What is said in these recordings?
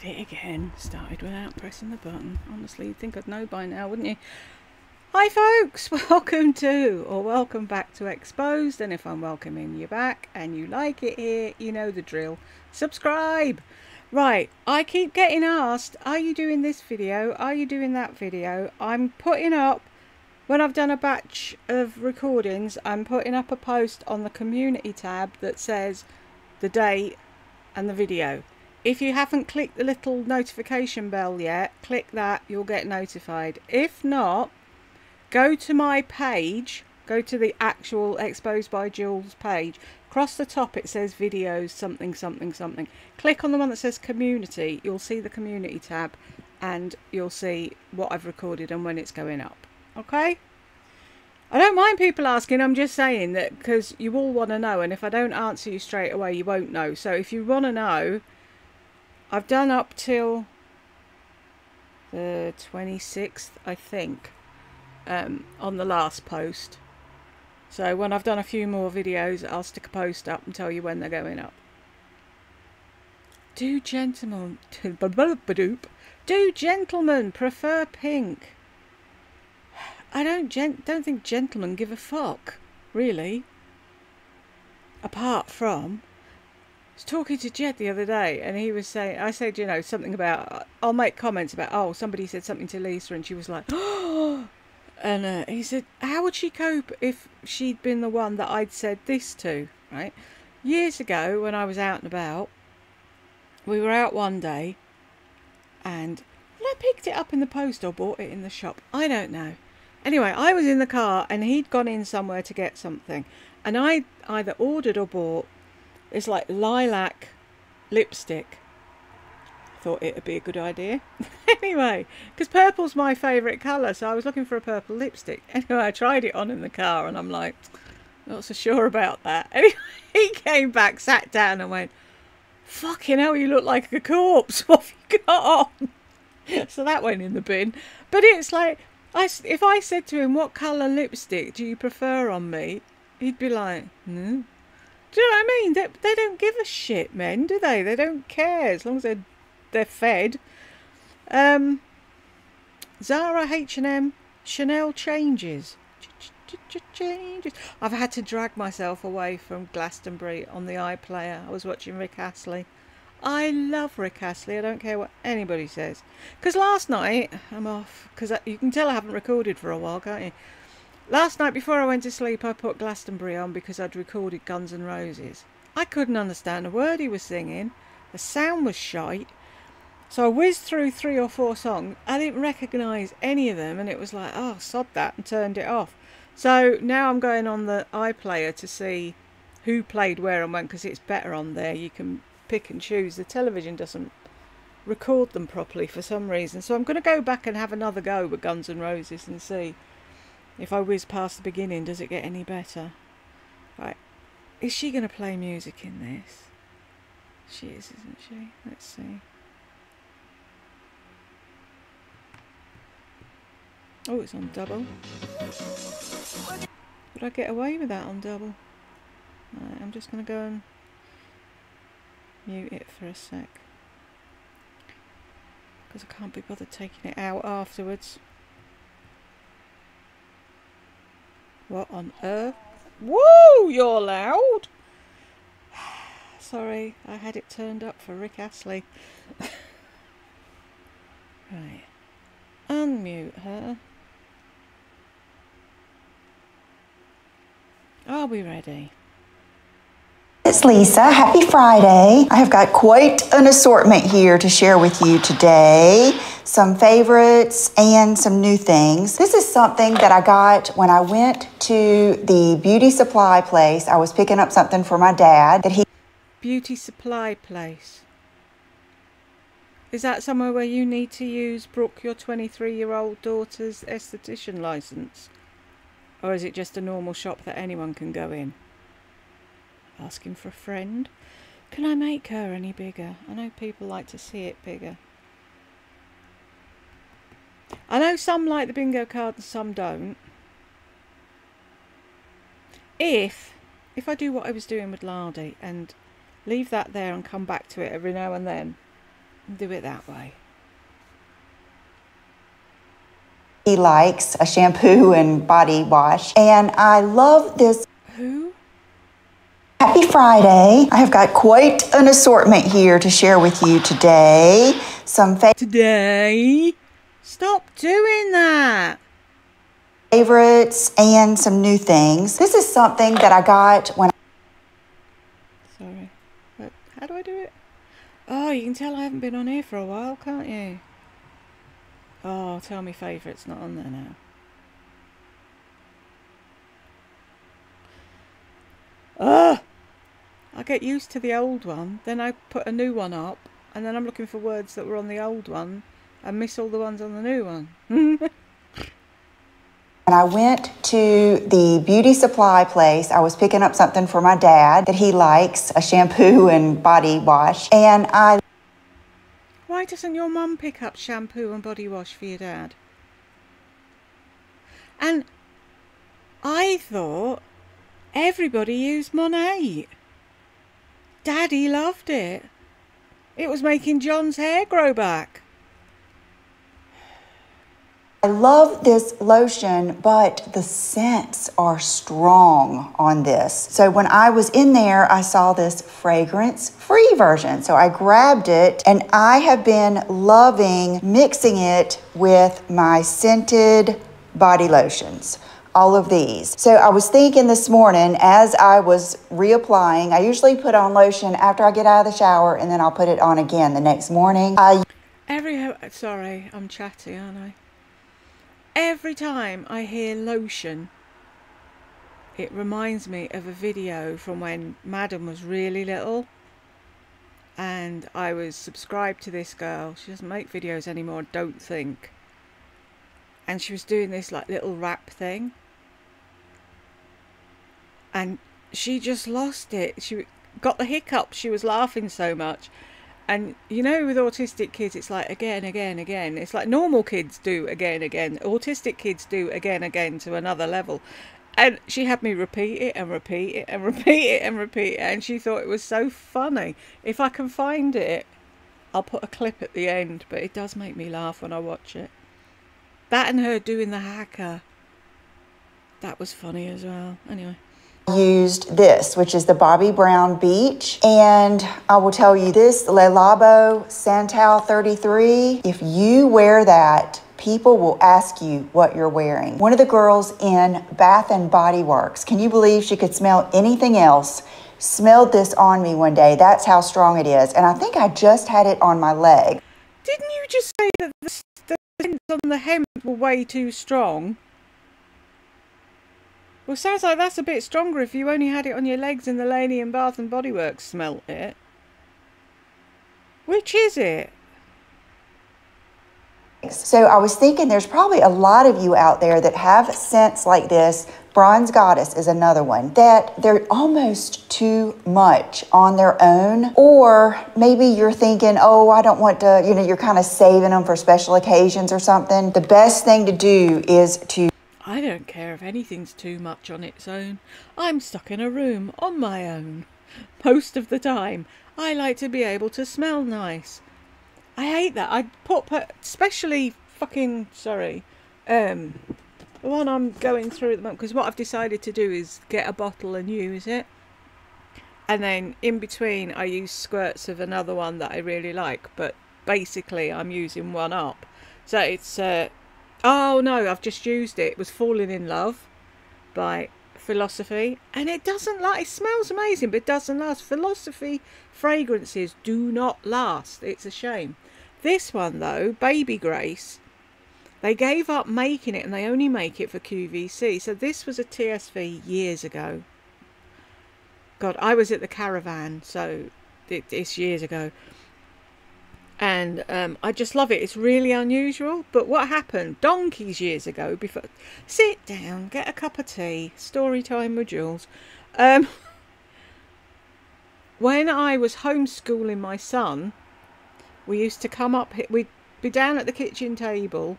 Did it again. Started without pressing the button. Honestly, you'd think I'd know by now, wouldn't you? Hi folks, welcome to, or welcome back to Exposed, and if I'm welcoming you back and you like it here, you know the drill. Subscribe! Right, I keep getting asked, are you doing this video? Are you doing that video? I'm putting up, when I've done a batch of recordings, I'm putting up a post on the community tab that says the date and the video. If you haven't clicked the little notification bell yet, click that, you'll get notified. If not, go to my page, go to the actual Exposed by Jules page. Across the top it says videos, something, something, something. Click on the one that says community, you'll see the community tab and you'll see what I've recorded and when it's going up. Okay? I don't mind people asking, I'm just saying that because you all want to know, and if I don't answer you straight away you won't know. So if you want to know, I've done up till the 26th, I think, on the last post. So when I've done a few more videos, I'll stick a post up and tell you when they're going up. Do gentlemen prefer pink? I don't think gentlemen give a fuck, really. Apart from, I was talking to Jed the other day and he was saying, I said, you know, something about, I'll make comments about, oh, somebody said something to Lisa and she was like, oh, and he said, how would she cope if she'd been the one that I'd said this to, right? Years ago when I was out and about, we were out one day and I picked it up in the post or bought it in the shop, I don't know. Anyway, I was in the car and he'd gone in somewhere to get something and I either ordered or bought this like lilac lipstick. Thought it would be a good idea. Anyway, because purple's my favourite colour, so I was looking for a purple lipstick. Anyway, I tried it on in the car and I'm like, not so sure about that. Anyway, he came back, sat down and went, fucking hell, you look like a corpse. What have you got on? So that went in the bin. But it's like, if I said to him, what colour lipstick do you prefer on me? He'd be like, no. Do you know what I mean? They don't give a shit, men, do they? They don't care as long as they're fed. ZARA, H&M, Chanel changes. Changes. I've had to drag myself away from Glastonbury on the iPlayer. I was watching Rick Astley. I love Rick Astley. I don't care what anybody says. Because last night, I'm off. Because you can tell I haven't recorded for a while, can't you? Last night before I went to sleep I put Glastonbury on because I'd recorded Guns N' Roses. I couldn't understand a word he was singing. The sound was shite. So I whizzed through 3 or 4 songs. I didn't recognise any of them and it was like, oh, sod that, and turned it off. So now I'm going on the iPlayer to see who played where and when, because it's better on there. You can pick and choose. The television doesn't record them properly for some reason. So I'm going to go back and have another go with Guns N' Roses and see. If I whiz past the beginning, does it get any better? Right. Is she going to play music in this? She is, isn't she? Let's see. Oh, it's on double. Would I get away with that on double? Right, I'm just going to go and mute it for a sec. Because I can't be bothered taking it out afterwards. What on earth? Woo! You're loud! Sorry, I had it turned up for Rick Astley. Right. Unmute her. Are we ready? It's Lisa. Happy Friday. I have got quite an assortment here to share with you today. Some favorites and some new things. This is something that I got when I went to the beauty supply place. I was picking up something for my dad that he... Beauty supply place. Is that somewhere where you need to use Brooke, your 23-year-old daughter's esthetician license? Or is it just a normal shop that anyone can go in? Asking for a friend. Can I make her any bigger? I know people like to see it bigger. I know some like the bingo card and some don't. If I do what I was doing with Lardy and leave that there and come back to it every now and then, Do it that way. He likes a shampoo and body wash, and I love this. Who? Happy Friday. I have got quite an assortment here to share with you today. Today? Stop doing that. Favorites and some new things. This is something that I got when Sorry. But how do I do it? Oh, you can tell I haven't been on here for a while, can't you? Oh, tell me favourites not on there now. Ugh! I get used to the old one, then I put a new one up, and then I'm looking for words that were on the old one and miss all the ones on the new one. When I went to the beauty supply place, I was picking up something for my dad that he likes, a shampoo and body wash, and Why doesn't your mum pick up shampoo and body wash for your dad? And I thought everybody used Monat. Daddy loved it. It was making John's hair grow back. I love this lotion, but the scents are strong on this. So when I was in there, I saw this fragrance-free version. So I grabbed it, and I have been loving mixing it with my scented body lotions. All of these. So I was thinking this morning as I was reapplying, I usually put on lotion after I get out of the shower, and then I'll put it on again the next morning. Sorry, I'm chatty, aren't I? Every time I hear lotion, it reminds me of a video from when Madam was really little, and I was subscribed to this girl. She doesn't make videos anymore, I don't think. And she was doing this like little rap thing, and she just lost it. She got the hiccups. She was laughing so much. And you know, with autistic kids, it's like again, again, again. It's like normal kids do again, again. Autistic kids do again, again to another level. And she had me repeat it and repeat it and repeat it and repeat it. And she thought it was so funny. If I can find it, I'll put a clip at the end. But it does make me laugh when I watch it. That and her doing the hacker. That was funny as well. Anyway. Used this, which is the Bobbi Brown Beach, and I will tell you this, Le Labo Santal 33, if you wear that, people will ask you what you're wearing. One of the girls in Bath and Body Works, can you believe she could smell anything else, smelled this on me one day. That's how strong it is, and I think I just had it on my leg. Didn't you just say that the scents on the hemp were way too strong? Well, sounds like that's a bit stronger if you only had it on your legs and the lady in Bath and Body Works smelt it. Which is it? So I was thinking there's probably a lot of you out there that have scents like this. Bronze Goddess is another one, that they're almost too much on their own. Or maybe you're thinking, oh, I don't want to, you're kind of saving them for special occasions or something. The best thing to do is to I don't care if anything's too much on its own. I'm stuck in a room on my own. Most of the time, I like to be able to smell nice. I hate that. I put especially fucking, sorry, the one I'm going through at the moment, because what I've decided to do is get a bottle and use it. And then in between, I use squirts of another one that I really like. But basically, I'm using one up. So it's... oh no, I've just used it. It was Falling in Love by Philosophy. And it doesn't last. It smells amazing, but it doesn't last. Philosophy fragrances do not last. It's a shame. This one though, Baby Grace, they gave up making it and they only make it for QVC. So this was a TSV years ago. God, I was at the Caravan, so it's years ago. And I just love it. It's really unusual. But what happened donkeys years ago, before... Sit down, get a cup of tea. Story time with Jules. When I was homeschooling my son, we used to come up... We'd be down at the kitchen table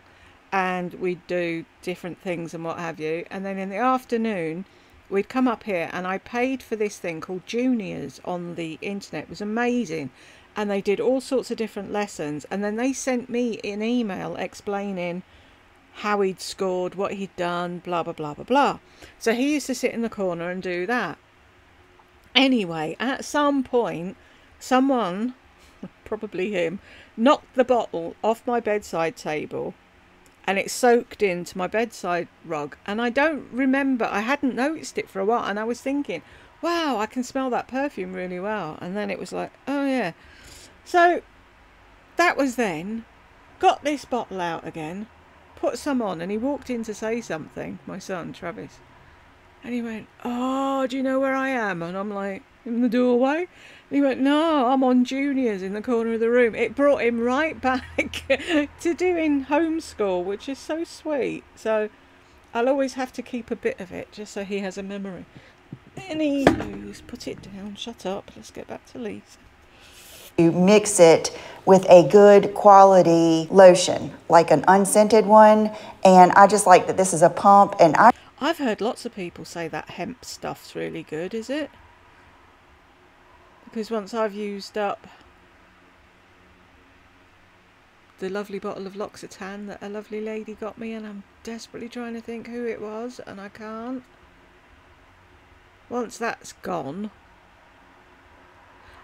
and we'd do different things and what have you. And then in the afternoon, we'd come up here and I paid for this thing called Juniors on the internet. It was amazing. and they did all sorts of different lessons, and then they sent me an email explaining how he'd scored, what he'd done, blah blah blah blah blah. So he used to sit in the corner and do that. Anyway, at some point, someone, probably him, knocked the bottle off my bedside table, and it soaked into my bedside rug. And I don't remember, I hadn't noticed it for a while, and I was thinking, wow, I can smell that perfume really well. And then it was like, oh yeah. So that was then. Got this bottle out again, put some on, and he walked in to say something, my son Travis, and he went, oh, do you know where I am? And I'm like, in the doorway? And he went, no, I'm on juniors in the corner of the room. It brought him right back to doing homeschool, which is so sweet. So I'll always have to keep a bit of it just so he has a memory. Anywho, put it down, shut up, let's get back to Lisa. You mix it with a good quality lotion, like an unscented one, and I just like that this is a pump. And I've heard lots of people say that hemp stuff's really good, is it? Because once I've used up the lovely bottle of L'Occitane that a lovely lady got me, and I'm desperately trying to think who it was, and I can't. Once that's gone,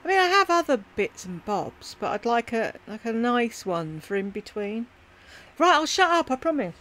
I mean, I have other bits and bobs, but I'd like a nice one for in between. Right, I'll shut up, I promise.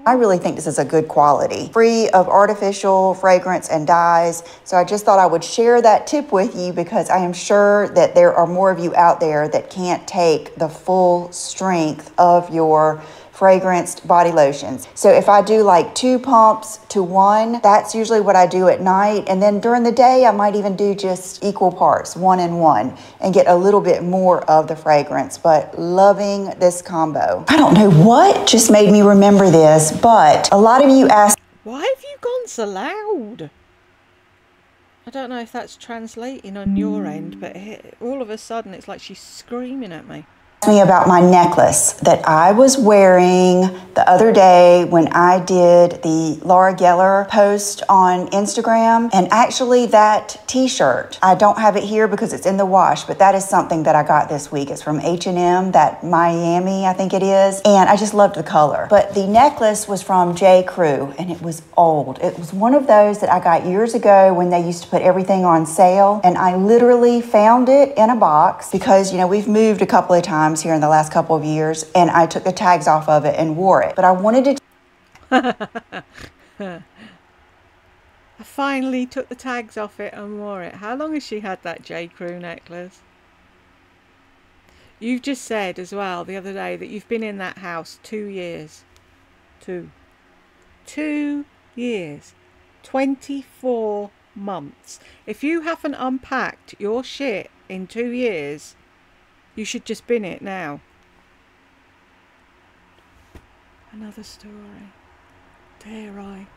I really think this is a good quality, free of artificial fragrance and dyes. So I just thought I would share that tip with you, because I am sure that there are more of you out there that can't take the full strength of your fragranced body lotions. So if I do like 2 pumps to 1, that's usually what I do at night. And then during the day, I might even do just equal parts, 1 and 1, and get a little bit more of the fragrance. But loving this combo. I don't know what just made me remember this, but a lot of you asked, why have you gone so loud? I don't know if that's translating on your end, but all of a sudden it's like she's screaming at me. Me about my necklace that I was wearing the other day when I did the Laura Geller post on Instagram. And actually that t-shirt, I don't have it here because it's in the wash, but that is something that I got this week. It's from H&M, that Miami, I think it is. And I just loved the color. But the necklace was from J. Crew, and it was old. It was one of those that I got years ago when they used to put everything on sale. And I literally found it in a box because, you know, we've moved a couple of times here in the last couple of years, and I took the tags off of it and wore it. But I wanted to I finally took the tags off it and wore it. How long has she had that J. Crew necklace? You've just said as well the other day that you've been in that house 2 years. 2 years. 24 months. If you haven't unpacked your shit in 2 years, you should just bin it now. Another story. Dare I?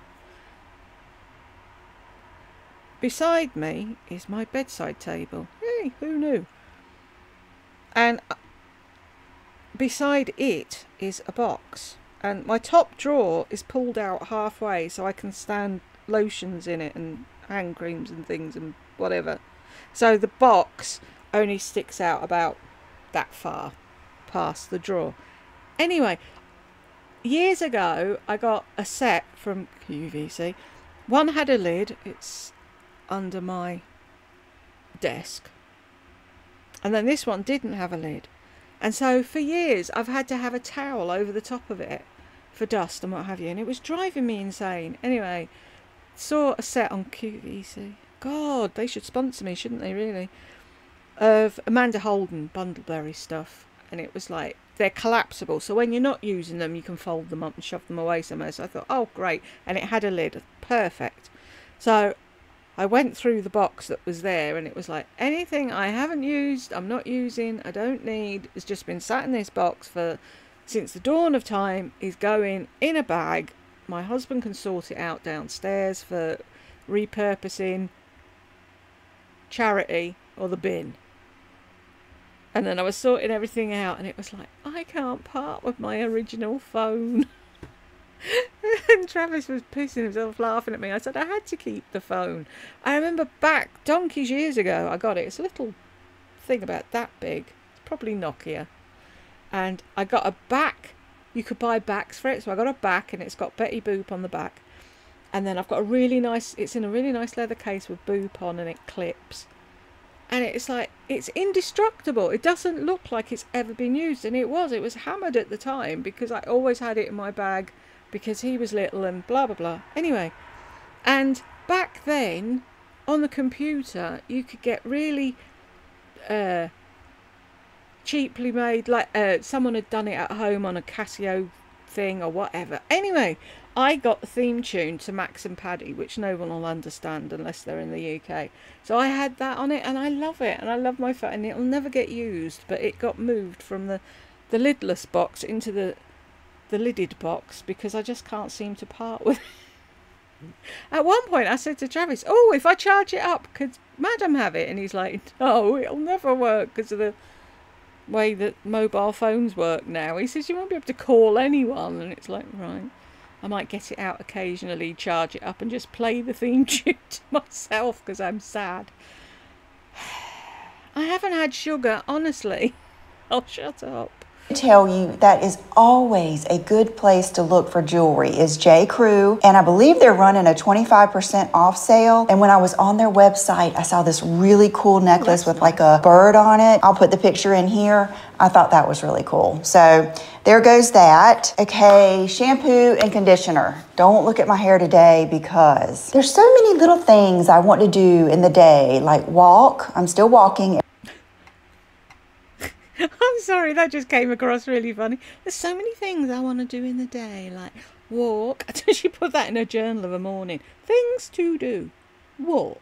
Beside me is my bedside table. Hey, who knew? And beside it is a box. And my top drawer is pulled out halfway so I can stand lotions in it and hand creams and things and whatever. So the box only sticks out about that far past the drawer. Anyway, years ago I got a set from UTC. One had a lid, it's under my desk, and then this one didn't have a lid, and so for years I've had to have a towel over the top of it for dust and what have you, and it was driving me insane. Anyway, saw a set on QVC. God, they should sponsor me, shouldn't they, really? Of Amanda Holden Bundleberry stuff, and it was like, they're collapsible, so when you're not using them you can fold them up and shove them away somewhere. So I thought, oh great, and it had a lid, perfect. So I went through the box that was there, and it was like, anything I haven't used, I'm not using, I don't need, it's just been sat in this box for since the dawn of time, is going in a bag. My husband can sort it out downstairs for repurposing, charity, or the bin. And then I was sorting everything out, and it was like, I can't part with my original phone. And Travis was pissing himself laughing at me. I said I had to keep the phone. I remember back donkeys years ago I got it. It's a little thing about that big. It's probably Nokia. And I got a back. You could buy backs for it. So I got a back, and it's got Betty Boop on the back. And then I've got a really nice, it's in a really nice leather case with Boop on, and it clips. And it's like, it's indestructible. It doesn't look like it's ever been used. And it was hammered at the time because I always had it in my bag because he was little and blah, blah, blah. Anyway, and back then on the computer, you could get really cheaply made, like someone had done it at home on a Casio thing or whatever. Anyway, I got the theme tune to Max and Paddy, which no one will understand unless they're in the UK. So I had that on it, and I love it, and I love my phone, and it'll never get used, but it got moved from the lidless box into the lidded box because I just can't seem to part with it. At one point I said to Travis, oh, if I charge it up, could Madam have it? And he's like, no, it'll never work because of the way that mobile phones work now. He says, you won't be able to call anyone. And it's like, right. I might get it out occasionally, charge it up, and just play the theme tune to myself because I'm sad. I haven't had sugar, honestly. I'll shut up. I tell you, that is always a good place to look for jewelry is J. Crew, and I believe they're running a 25% off sale. And when I was on their website, I saw this really cool necklace with like a bird on it. I'll put the picture in here. I thought that was really cool. So there goes that. Okay, shampoo and conditioner. Don't look at my hair today because there's so many little things I want to do in the day, like walk. I'm still walking. I'm sorry, that just came across really funny. There's so many things I want to do in the day, like walk. She put that in her journal of a morning. Things to do. Walk.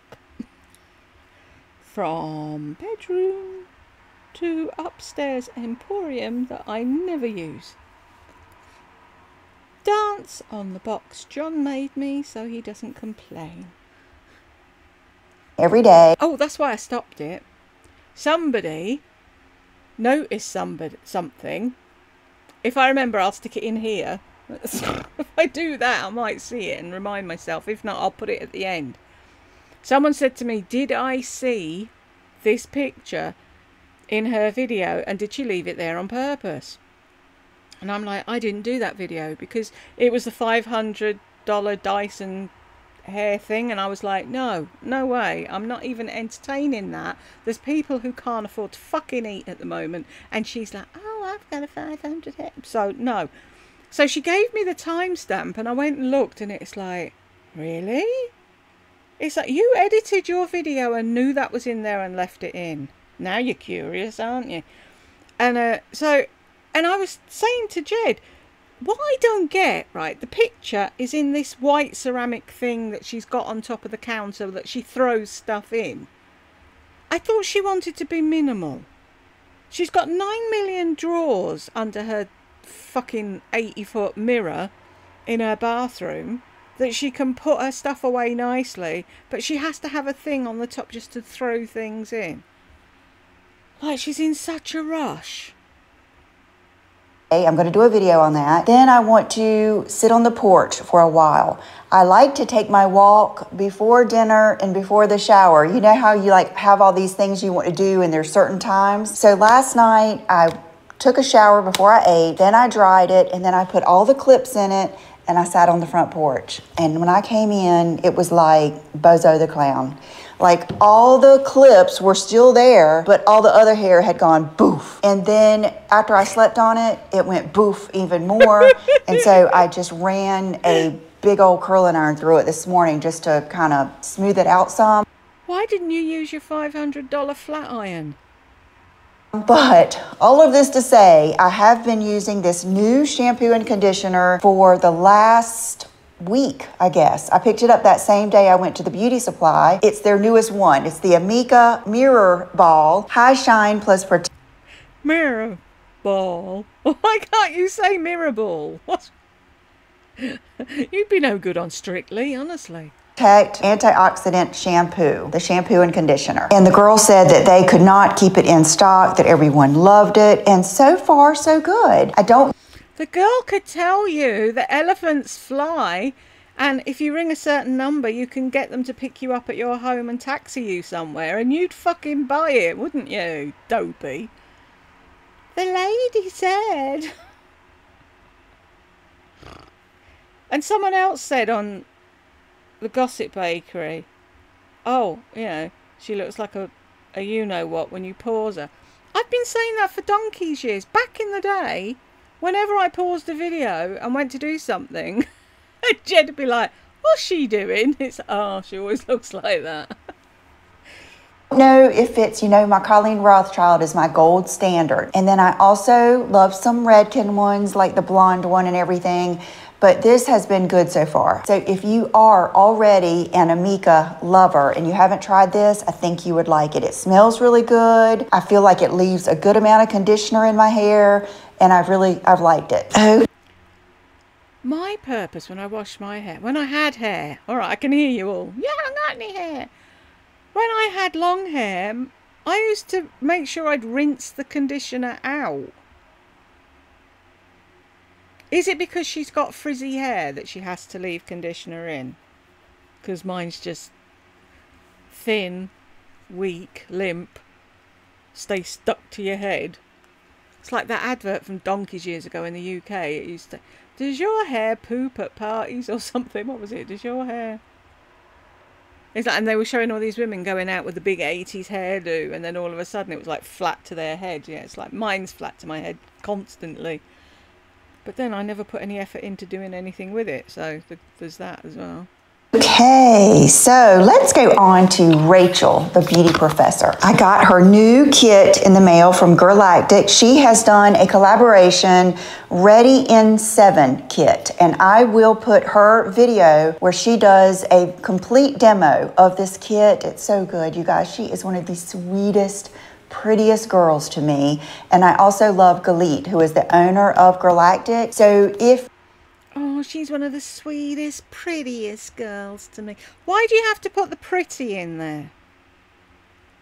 From bedroom to upstairs emporium that I never use. Dance on the box John made me so he doesn't complain. Every day. Oh, that's why I stopped it. Somebody notice something. If I remember, I'll stick it in here. If I do that, I might see it and remind myself. If not, I'll put it at the end. Someone said to me, did I see this picture in her video, and did she leave it there on purpose? And I'm like, I didn't do that video because it was the $500 Dyson hair thing, and I was like, no way, I'm not even entertaining that. There's people who can't afford to fucking eat at the moment, and she's like, oh, I've got a 500 hair. So no. So she gave me the timestamp, and I went and looked, and it's like, really? It's like, you edited your video and knew that was in there and left it in. Now you're curious, aren't you? And and I was saying to Jed, what I don't get, right, the picture is in this white ceramic thing that she's got on top of the counter that she throws stuff in. I thought she wanted to be minimal. She's got 9 million drawers under her fucking 80-foot mirror in her bathroom that she can put her stuff away nicely, but she has to have a thing on the top just to throw things in. Like she's in such a rush. I'm going to do a video on that. Then I want to sit on the porch for a while. I like to take my walk before dinner and before the shower. You know how you like have all these things you want to do and there's certain times? So last night I took a shower before I ate, then I dried it, and then I put all the clips in it, and I sat on the front porch. And when I came in, it was like Bozo the Clown. Like all the clips were still there, but all the other hair had gone boof. And then after I slept on it, it went boof even more. And so I just ran a big old curling iron through it this morning just to kind of smooth it out some. Why didn't you use your $500 flat iron? But all of this to say, I have been using this new shampoo and conditioner for the last week, I guess. I picked it up that same day I went to the beauty supply. It's their newest one. It's the Amika Mirror Ball High Shine Plus Protect. Mirror Ball. Why can't you say Mirror Ball? What? You'd be no good on Strictly, honestly. Antioxidant shampoo, the shampoo and conditioner. And the girl said that they could not keep it in stock, that everyone loved it, and so far so good. The girl could tell you that elephants fly And if you ring a certain number, you can get them to pick you up at your home and taxi you somewhere, and you'd fucking buy it, wouldn't you, dopey? The lady said. And someone else said on the Gossip Bakery, oh, you know, she looks like a you-know-what when you pause her. I've been saying that for donkey's years. Back in the day, whenever I paused a video and went to do something, Jed would be like, what's she doing? It's, oh, she always looks like that. Know if it's, you know, my Colleen Rothschild is my gold standard. And then I also love some Redken ones, like the blonde one and everything. But this has been good so far. So if you are already an Amika lover and you haven't tried this, I think you would like it. It smells really good. I feel like it leaves a good amount of conditioner in my hair, and I've liked it. Oh. My purpose when I washed my hair, when I had hair, all right, I can hear you all. Yeah, I got any hair. When I had long hair, I used to make sure I'd rinse the conditioner out. Is it because she's got frizzy hair that she has to leave conditioner in? Because mine's just thin, weak, limp, stay stuck to your head. It's like that advert from donkeys years ago in the UK. It used to, does your hair poop at parties or something? What was it? Does your hair... It's like, and they were showing all these women going out with the big 80s hairdo, and then all of a sudden it was like flat to their head. Yeah, it's like mine's flat to my head constantly. But then I never put any effort into doing anything with it, so there's that as well. Okay, so let's go on to Rachel, the beauty professor. I got her new kit in the mail from Galactic. She has done a collaboration Ready in 7 kit, and I will put her video where she does a complete demo of this kit. It's so good, you guys. She is one of the sweetest, prettiest girls to me. And I also love Galit, who is the owner of Galactic. So if... Oh, she's one of the sweetest, prettiest girls to me. Why do you have to put the pretty in there?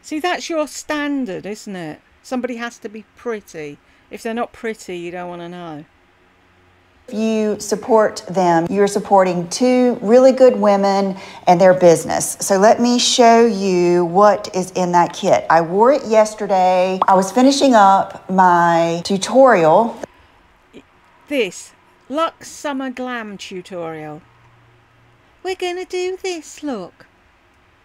See, that's your standard, isn't it? Somebody has to be pretty. If they're not pretty, you don't want to know. If you support them, you're supporting 2 really good women and their business. So let me show you what is in that kit. I wore it yesterday. I was finishing up my tutorial. This Luxe Summer Glam tutorial. We're going to do this look.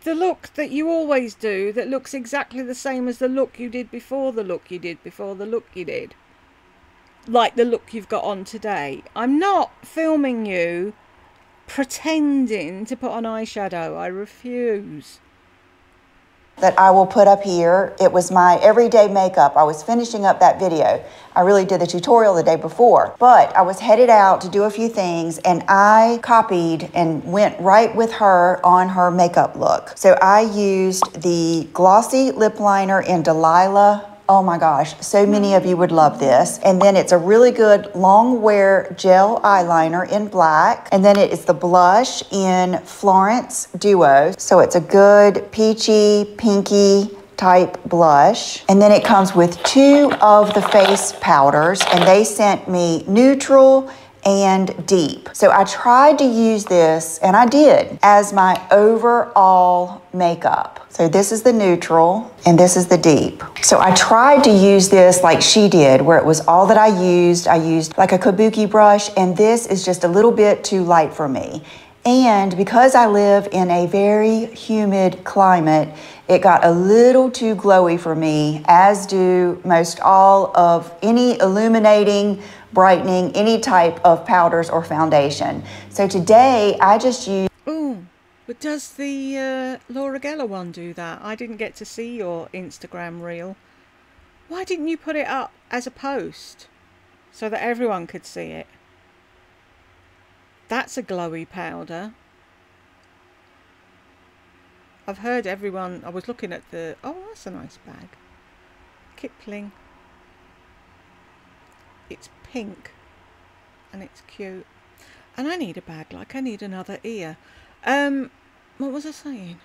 The look that you always do that looks exactly the same as the look you did before the look you did before the look you did. Like the look you've got on today. I'm not filming you pretending to put on eyeshadow. I refuse. That I will put up here. It was my everyday makeup. I was finishing up that video. I really did the tutorial the day before, but I was headed out to do a few things, and I copied and went right with her on her makeup look. So I used the glossy lip liner in Delilah. Oh my gosh, so many of you would love this. And then it's a really good long wear gel eyeliner in black. And then it is the blush in Florence Duo. So it's a good peachy, pinky type blush. And then it comes with 2 of the face powders, and they sent me neutral and deep. So I tried to use this, and I did, as my overall makeup. So this is the neutral and this is the deep. So I tried to use this like she did, where it was all that I used. I used like a kabuki brush, and this is just a little bit too light for me. And because I live in a very humid climate, it got a little too glowy for me, as do most all of any illuminating, brightening, any type of powders or foundation. So today I just used... Ooh, but does the Laura Geller one do that? I didn't get to see your Instagram reel. Why didn't you put it up as a post so that everyone could see it? That's a glowy powder. I've heard everyone... I was looking at the... Oh, that's a nice bag. Kipling. It's pink. And it's cute. And I need a bag, like I need another ear. What was I saying?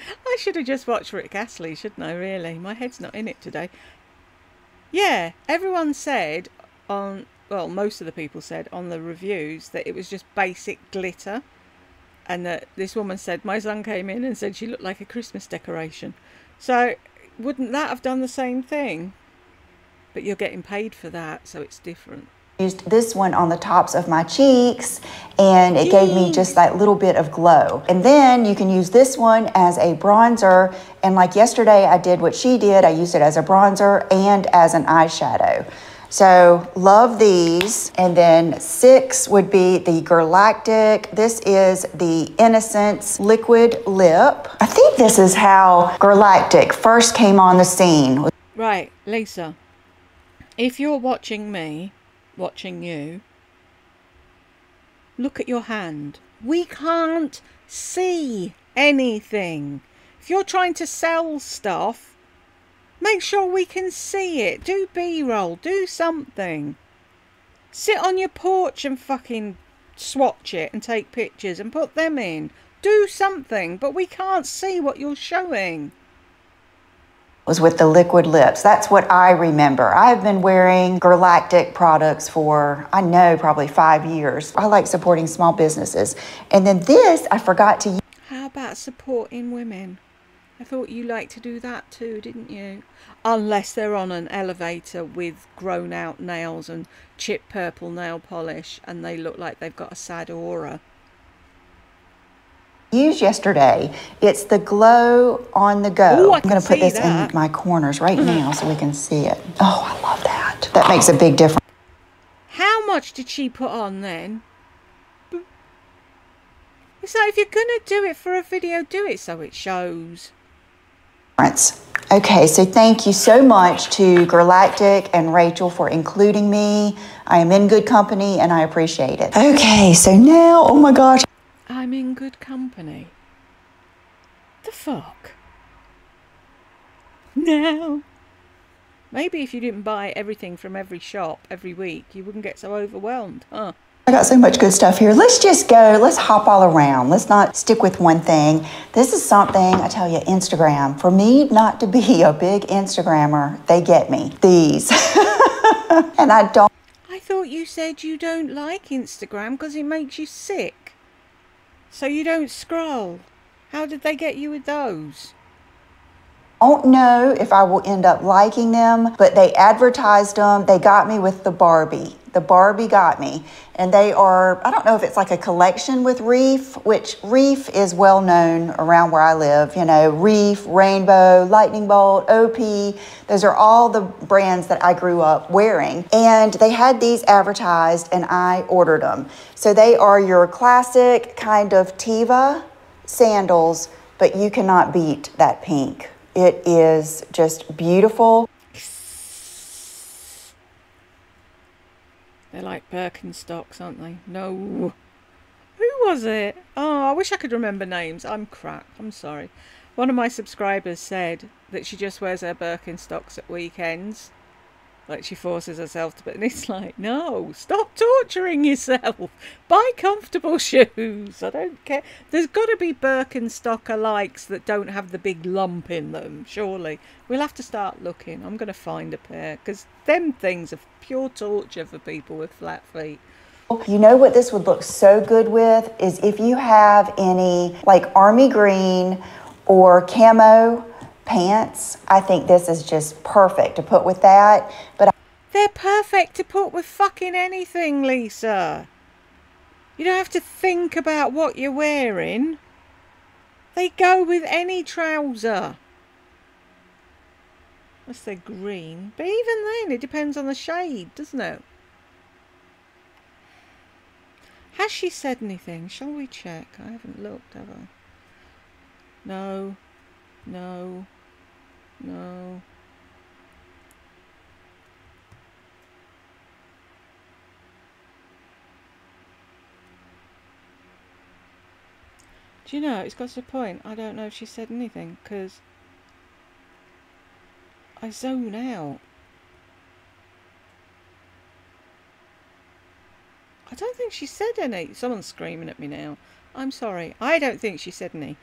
I should have just watched Rick Astley, shouldn't I, really? My head's not in it today. Yeah, everyone said on well, most of the people said on the reviews that it was just basic glitter. And that this woman said, my son came in and said she looked like a Christmas decoration. So wouldn't that have done the same thing? But you're getting paid for that, so it's different. Used this one on the tops of my cheeks, and it gave me just that little bit of glow. And then you can use this one as a bronzer, and like yesterday I did what she did. I used it as a bronzer and as an eyeshadow. So love these. And then 6 would be the Galactic. This is the Innocence Liquid Lip. I think this is how Galactic first came on the scene. Right, Lisa, if you're watching me, watching you, look at your hand. We can't see anything. If you're trying to sell stuff, make sure we can see it. Do B-roll, do something. Sit on your porch and fucking swatch it and take pictures and put them in. Do something, but we can't see what you're showing. Was with the liquid lips. That's what I remember. I've been wearing Galactic products for, I know, probably 5 years. I like supporting small businesses. And then this, I forgot to use. How about supporting women? I thought you liked to do that too, didn't you? Unless they're on an elevator with grown out nails and chip purple nail polish and they look like they've got a sad aura. Used yesterday. It's the Glow on the Go. Ooh, I'm going to put this in my corners right now so we can see it. Oh, I love that. That makes a big difference. How much did she put on then? It's like, if you're going to do it for a video, do it so it shows. Okay, so thank you so much to Galactic and Rachel for including me. I am in good company and I appreciate it. Okay, so now, oh my gosh. I'm in good company. The fuck? No. Maybe if you didn't buy everything from every shop every week, you wouldn't get so overwhelmed, huh? I got so much good stuff here. Let's just go. Let's hop all around. Let's not stick with one thing. This is something, I tell you, Instagram. For me not to be a big Instagrammer, they get me. These. And I don't. I thought you said you don't like Instagram because it makes you sick. So you don't scroll. How did they get you with those? I don't know if I will end up liking them, but they advertised them. They got me with the Barbie. The Barbie got me. And they are, I don't know if it's like a collection with Reef, which Reef is well known around where I live. You know, Reef, Rainbow, Lightning Bolt, OP. Those are all the brands that I grew up wearing. And they had these advertised and I ordered them. So they are your classic kind of Tiva sandals, but you cannot beat that pink. It is just beautiful. They're like Birkenstocks, aren't they? No. Who was it? Oh, I wish I could remember names. I'm crap. I'm sorry. One of my subscribers said that she just wears her Birkenstocks at weekends. Like she forces herself to, but it's like, no, stop torturing yourself. Buy comfortable shoes. I don't care. There's got to be Birkenstock alikes that don't have the big lump in them, surely. We'll have to start looking. I'm going to find a pair because them things are pure torture for people with flat feet. You know what this would look so good with is if you have any like army green or camo pants. I think this is just perfect to put with that. But they're perfect to put with fucking anything, Lisa. You don't have to think about what you're wearing. They go with any trouser. Unless they're green. But even then, it depends on the shade, doesn't it? Has she said anything? Shall we check? I haven't looked, have I? No. No. No. Do you know, it's got to a point, I don't know if she said anything, because I zone out. I don't think she said any. Someone's screaming at me now. I'm sorry. I don't think she said any.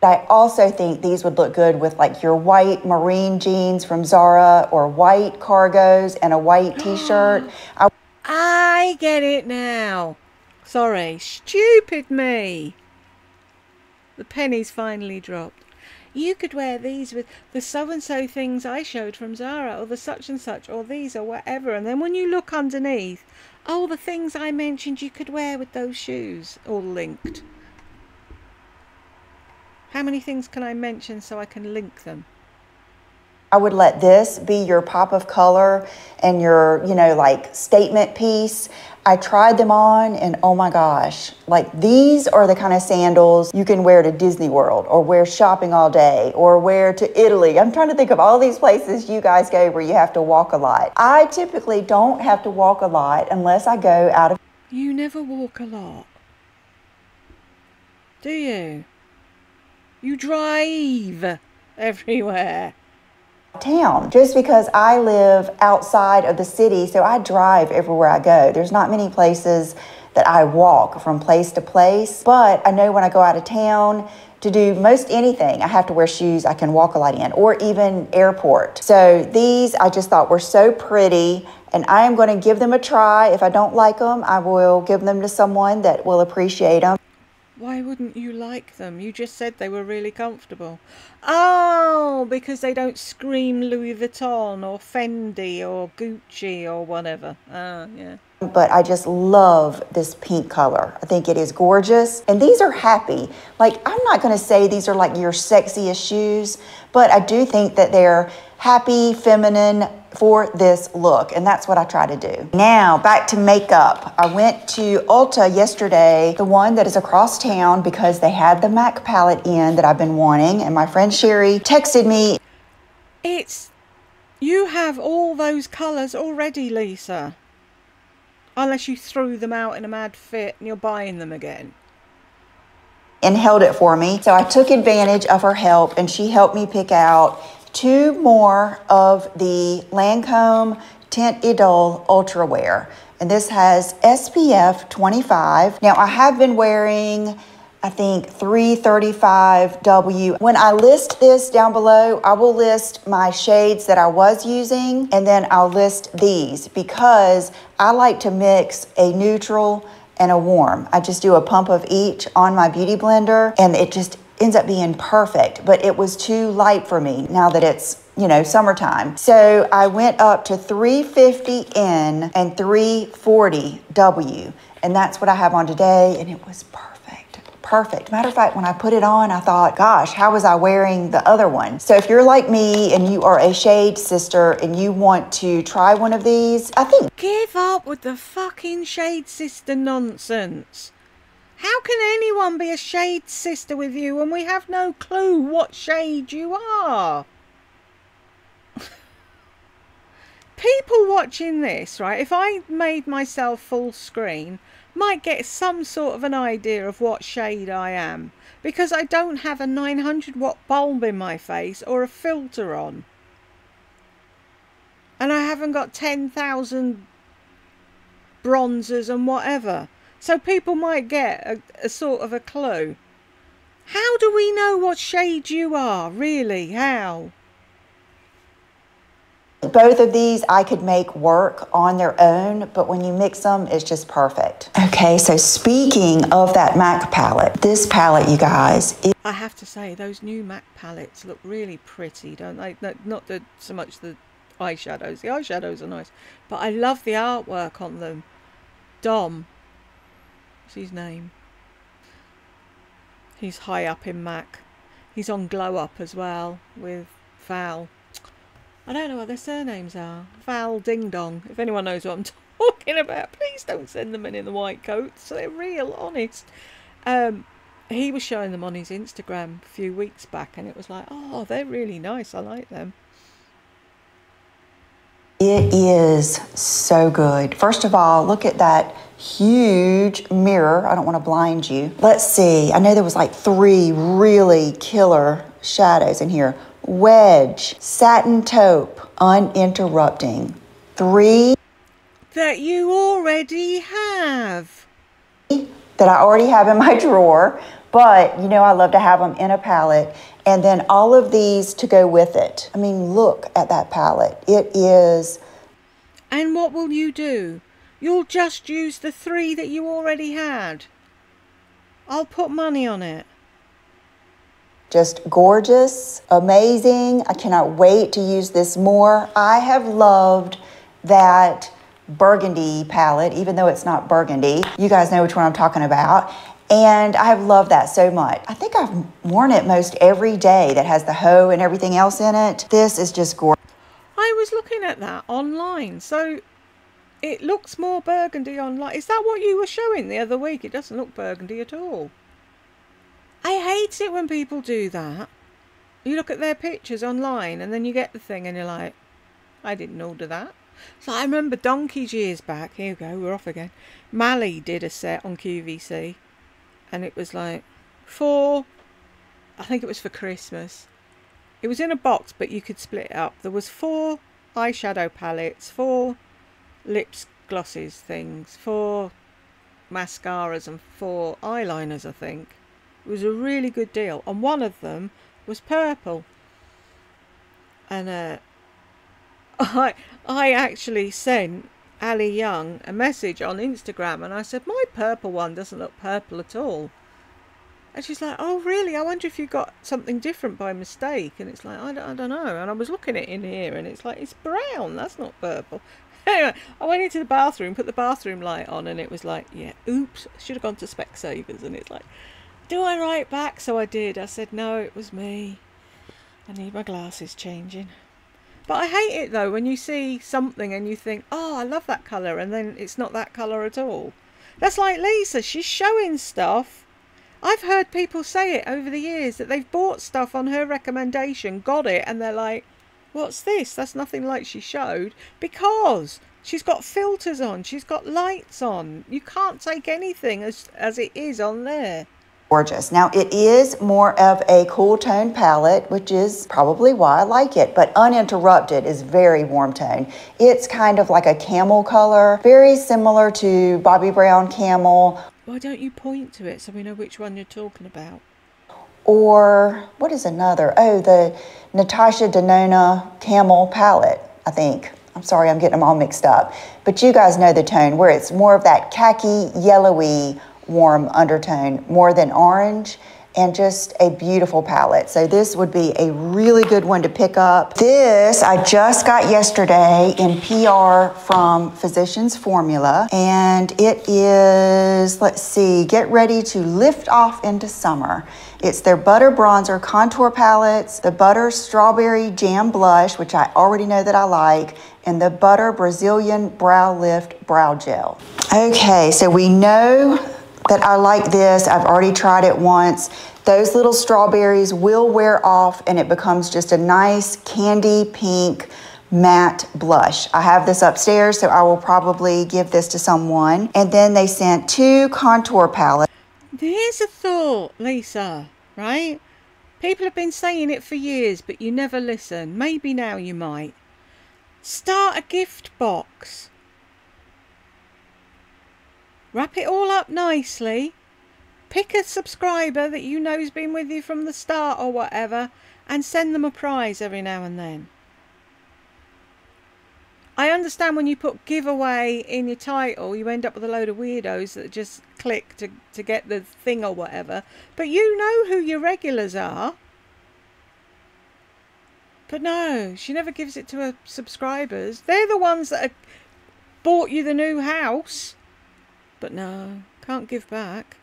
I also think these would look good with like your white marine jeans from ZARA or white cargos and a white t-shirt. I get it now. Sorry, stupid me. The penny's finally dropped. You could wear these with the so-and-so things I showed from ZARA, or the such and such, or these, or whatever. And then when you look underneath, oh, the things I mentioned you could wear with those shoes, all linked. How many things can I mention so I can link them? I would let this be your pop of color and your, you know, like statement piece. I tried them on and oh my gosh, like these are the kind of sandals you can wear to Disney World or wear shopping all day or wear to Italy. I'm trying to think of all these places you guys go where you have to walk a lot. I typically don't have to walk a lot unless I go out of... You never walk a lot, do you? You drive everywhere. Town, just because I live outside of the city, so I drive everywhere I go. There's not many places that I walk from place to place, but I know when I go out of town to do most anything, I have to wear shoes I can walk a lot in, or even airport. So these I just thought were so pretty, and I am going to give them a try. If I don't like them, I will give them to someone that will appreciate them. Why wouldn't you like them? You just said they were really comfortable. Oh, because they don't scream Louis Vuitton or Fendi or Gucci or whatever. Ah, yeah. But I just love this pink color. I think it is gorgeous. And these are happy. Like, I'm not going to say these are like your sexiest shoes, but I do think that they're happy, feminine for this look. And that's what I try to do. Now, back to makeup. I went to Ulta yesterday, the one that is across town, because they had the MAC palette in that I've been wanting. And my friend Sherry texted me. You have all those colors already, Lisa. Unless you threw them out in a mad fit and you're buying them again. And held it for me. So I took advantage of her help and she helped me pick out 2 more of the Lancome Teint Idole Ultra Wear. And this has SPF 25. Now I have been wearing, I think, 335W. When I list this down below, I will list my shades that I was using, and then I'll list these because I like to mix a neutral and a warm. I just do a pump of each on my beauty blender, and it just ends up being perfect, but it was too light for me now that it's, you know, summertime. So I went up to 350N and 340W, and that's what I have on today, and it was perfect. Matter of fact, when I put it on, I thought, gosh, how was I wearing the other one? So if you're like me and you are a shade sister and you want to try one of these, I think... Give up with the fucking shade sister nonsense. How can anyone be a shade sister with you when we have no clue what shade you are? People watching this, right, if I made myself full screen, might get some sort of an idea of what shade I am, because I don't have a 900 watt bulb in my face or a filter on. And I haven't got 10,000 bronzers and whatever. So people might get a sort of a clue. How do we know what shade you are? Really? How? Both of these I could make work on their own, but when you mix them, it's just perfect. Okay, so speaking of that MAC palette, this palette, you guys. I have to say, those new MAC palettes look really pretty, don't they? Not so much the eyeshadows. The eyeshadows are nice, but I love the artwork on them. Dom. What's his name? He's high up in MAC. He's on Glow Up as well with Val. I don't know what their surnames are. Val Ding Dong. If anyone knows what I'm talking about, please don't send them in the white coats. They're real, honest. He was showing them on his Instagram a few weeks back, and it was like, oh, they're really nice. I like them. It is so good. First of all, look at that huge mirror. I don't want to blind you. Let's see. I know there was like 3 really killer shadows in here. Wedge, satin taupe, uninterrupting. 3 that you already have. That I already have in my drawer. but you know I love to have them in a palette. And then all of these to go with it. I mean, look at that palette. It is... And what will you do? You'll just use the 3 that you already had. I'll put money on it. Just gorgeous, amazing. I cannot wait to use this more. I have loved that burgundy palette, even though it's not burgundy. You guys know which one I'm talking about. And I have loved that so much. I think I've worn it most every day that has the hoe and everything else in it. This is just gorgeous. I was looking at that online, so it looks more burgundy online. Is that what you were showing the other week? It doesn't look burgundy at all. I hate it when people do that. You look at their pictures online and then you get the thing and you're like, I didn't order that. So I remember donkeys years back. Here we go, we're off again. Mally did a set on QVC and it was like I think it was for Christmas. It was in a box but you could split it up. There was 4 eyeshadow palettes, 4 lips glosses things, 4 mascaras and 4 eyeliners, I think. It was a really good deal, and one of them was purple. And I actually sent Ali Young a message on Instagram, and I said, my purple one doesn't look purple at all. And she's like, oh really? I wonder if you got something different by mistake. And it's like, I don't know. And I was looking at it in here, and it's like, it's brown. That's not purple. Anyway, I went into the bathroom, put the bathroom light on, and it was like, yeah, oops, I should have gone to Specsavers. And it's like, do I write back? So I did. I said, no, it was me. I need my glasses changing. But I hate it though when you see something and you think, oh, I love that colour, and then it's not that colour at all. That's like Lisa. She's showing stuff. I've heard people say it over the years that they've bought stuff on her recommendation, got it, and they're like, what's this? That's nothing like she showed. Because she's got filters on. She's got lights on. You can't take anything as it is on there. Gorgeous. Now it is more of a cool tone palette, which is probably why I like it, but Uninterrupted is very warm tone. It's kind of like a camel color, very similar to Bobbi Brown Camel. Why don't you point to it so we know which one you're talking about? Or what is another? Oh, the Natasha Denona Camel palette, I think. I'm sorry, I'm getting them all mixed up. But you guys know the tone where it's more of that khaki, yellowy, warm undertone more than orange, and just a beautiful palette. So this would be a really good one to pick up. This I just got yesterday in PR from Physicians Formula, and it is, let's see, Get Ready to Lift Off into Summer. It's their Butter Bronzer Contour Palettes, the Butter Strawberry Jam Blush, which I already know that I like, and the Butter Brazilian Brow Lift Brow Gel. Okay, so we know that I like this. I've already tried it once. Those little strawberries will wear off and it becomes just a nice candy pink matte blush. I have this upstairs, so I will probably give this to someone. And then they sent 2 contour palettes. Here's a thought, Lisa, right? People have been saying it for years, but you never listen. Maybe now you might. Start a gift box. Wrap it all up nicely. Pick a subscriber that you know's been with you from the start or whatever, and send them a prize every now and then. I understand when you put giveaway in your title, you end up with a load of weirdos that just click to get the thing or whatever. But you know who your regulars are. But no, she never gives it to her subscribers. They're the ones that have bought you the new house. But no, can't give back.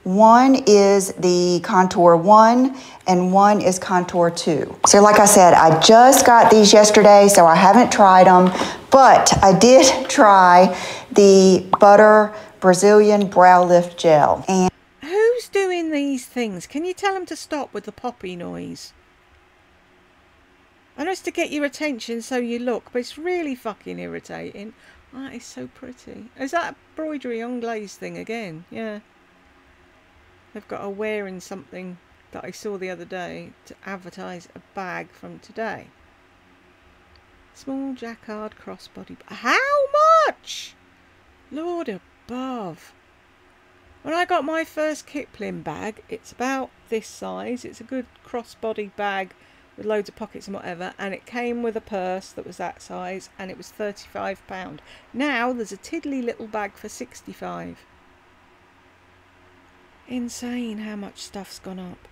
One is the Contour 1 and one is Contour 2. So like I said, I just got these yesterday, so I haven't tried them, but I did try the Butter Brazilian Brow Lift Gel. And who's doing these things? Can you tell them to stop with the poppy noise? I know it's to get your attention so you look, but it's really fucking irritating. That is so pretty. Is that embroidery on glaze thing again? Yeah. They've got her wearing something that I saw the other day to advertise a bag from today. Small jacquard crossbody. How much? Lord above. When I got my first Kipling bag, it's about this size. It's a good crossbody bag with loads of pockets and whatever, and it came with a purse that was that size, and it was £35. Now there's a tiddly little bag for £65. Insane how much stuff's gone up.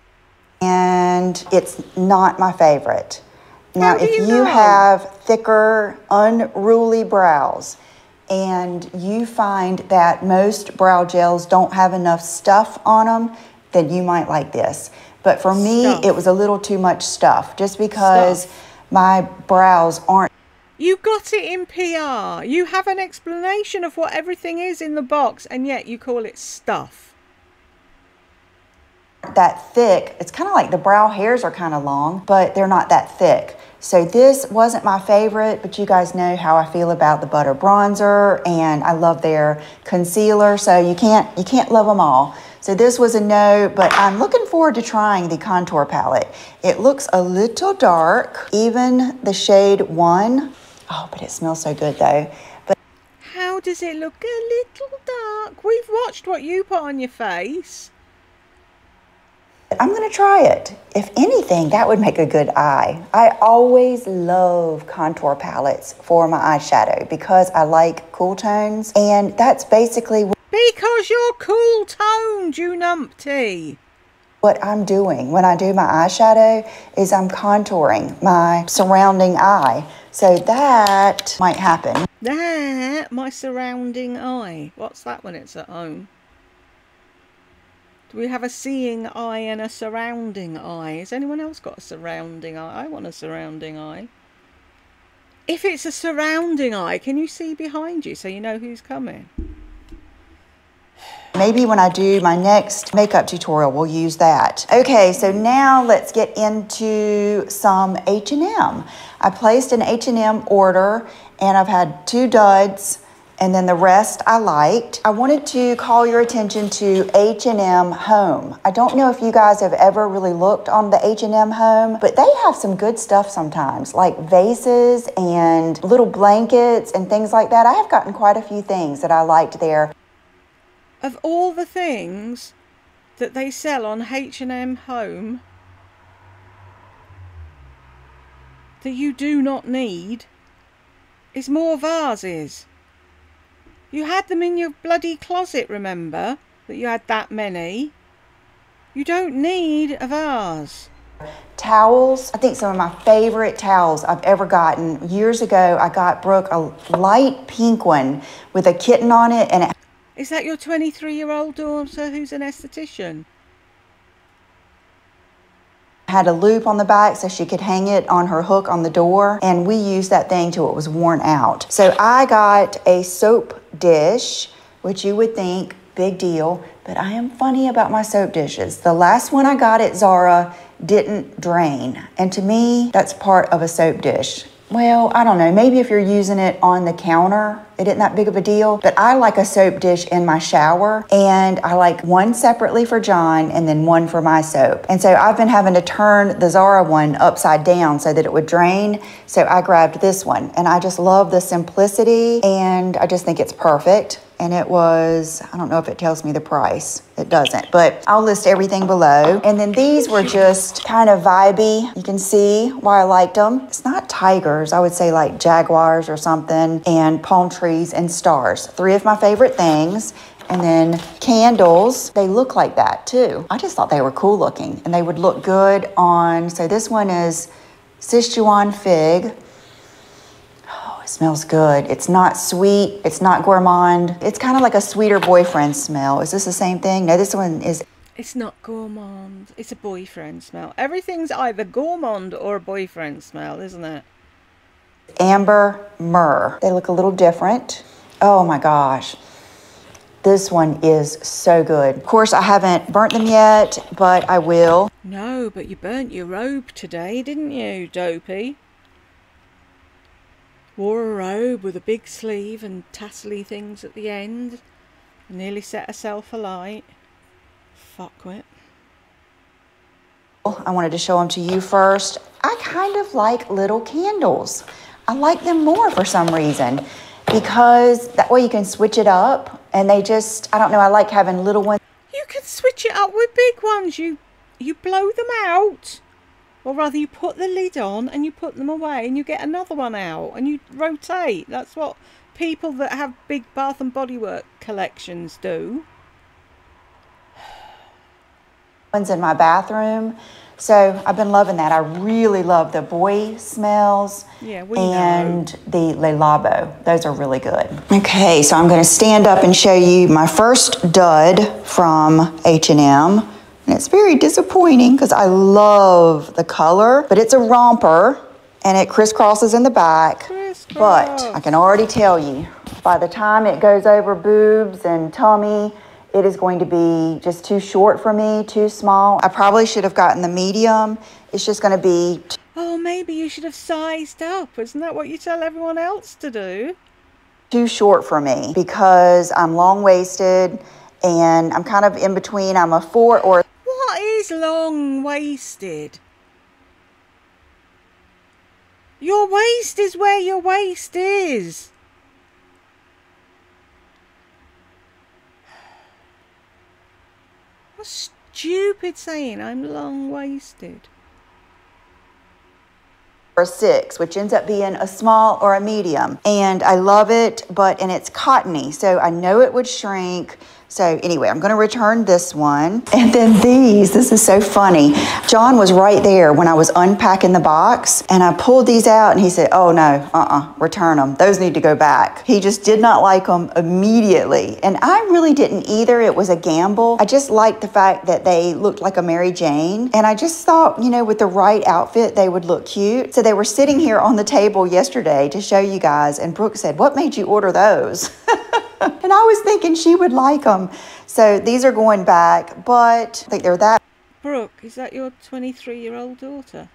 And it's not my favorite. Now, How do if you you know? have thicker, unruly brows, and you find that most brow gels don't have enough stuff on them, then you might like this. But for me, Stuff. it was a little too much stuff, just because my brows aren't You got it in PR. You have an explanation of what everything is in the box, and yet you call it stuff. that thick. It's kind of like the brow hairs are kind of long, but they're not that thick. So this wasn't my favorite, but you guys know how I feel about the butter bronzer, and I love their concealer, so you can't love them all. So this was a no, but I'm looking forward to trying the contour palette. It looks a little dark, even the shade 1. Oh, but it smells so good though. But How does it look a little dark? We've watched what you put on your face. I'm gonna try it. If anything, that would make a good eye. I always love contour palettes for my eyeshadow because I like cool tones, and that's basically Because you're cool toned, you numpty. what I'm doing when I do my eyeshadow is I'm contouring my surrounding eye. So that might happen. That, my surrounding eye. What's that when it's at home? Do we have a seeing eye and a surrounding eye? Has anyone else got a surrounding eye? I want a surrounding eye. If it's a surrounding eye, can you see behind you so you know who's coming? Maybe when I do my next makeup tutorial, we'll use that. Okay, so now let's get into some H&M. I placed an H&M order, and I've had 2 duds, and then the rest I liked. I wanted to call your attention to H&M Home. I don't know if you guys have ever really looked on the H&M Home, but they have some good stuff sometimes, like vases and little blankets and things like that. I have gotten quite a few things that I liked there. Of all the things that they sell on H&M Home that you do not need is more vases. You had them in your bloody closet, remember? That you had that many. You don't need a vase. Towels. I think some of my favorite towels I've ever gotten. Years ago, I got Brooke a light pink one with a kitten on it, and it Is that your 23-year-old daughter who's an esthetician? had a loop on the back so she could hang it on her hook on the door, and we used that thing till it was worn out. So I got a soap dish, which you would think big deal, but I am funny about my soap dishes. The last one I got at ZARA didn't drain, and to me that's part of a soap dish. Well, I don't know, maybe if you're using it on the counter, it isn't that big of a deal, but I like a soap dish in my shower, and I like one separately for John and then one for my soap. And so I've been having to turn the ZARA one upside down so that it would drain, so I grabbed this one, and I just love the simplicity, and I just think it's perfect. And it was, I don't know if it tells me the price. It doesn't, but I'll list everything below. And then these were just kind of vibey. You can see why I liked them. It's not tigers, I would say like jaguars or something, and palm trees and stars. 3 of my favorite things. And then candles, they look like that too. I just thought they were cool looking, and they would look good on, so this one is Sichuan fig. Smells good. It's not sweet. It's not gourmand. It's kind of like a sweeter boyfriend smell. Is this the same thing? No, this one is. It's not gourmand. It's a boyfriend smell. Everything's either gourmand or a boyfriend smell, isn't it? Amber myrrh. They look a little different. Oh my gosh. This one is so good. Of course, I haven't burnt them yet, but I will. No, but you burnt your robe today, didn't you, dopey? Wore a robe with a big sleeve and tassely things at the end. Nearly set herself alight. Fuckwit. I wanted to show them to you first. I kind of like little candles. I like them more for some reason, because that way you can switch it up And they just, I don't know, I like having little ones. You can switch it up with big ones. You blow them out. Or rather, you put the lid on and you put them away and you get another one out and you rotate. That's what people that have big Bath and Body Works collections do. Ones in my bathroom. So I've been loving that. I really love the boy smells and the Le Labo. Those are really good. Okay, so I'm going to stand up and show you my first dud from H&M. And it's very disappointing because I love the color, but it's a romper and it crisscrosses in the back. But I can already tell you, by the time it goes over boobs and tummy, it is going to be just too short for me, too small. I probably should have gotten the medium. It's just going to be... Oh, maybe you should have sized up. Isn't that what you tell everyone else to do? Too short for me because I'm long-waisted and I'm kind of in between. I'm a 4 or... What is long-waisted? Your waist is where your waist is. What stupid saying, I'm long-waisted. Or a 6, which ends up being a small or a medium. And I love it, and it's cottony, so I know it would shrink. So anyway, I'm going to return this one. And then these, this is so funny. John was right there when I was unpacking the box and I pulled these out and he said, oh no, return them. Those need to go back. He just did not like them immediately. And I really didn't either. It was a gamble. I just liked the fact that they looked like a Mary Jane. And I just thought, you know, with the right outfit, they would look cute. So they were sitting here on the table yesterday to show you guys. And Brooke said, what made you order those? And I was thinking she would like them. So these are going back, but I think they're that. Brooke, is that your 23-year-old daughter?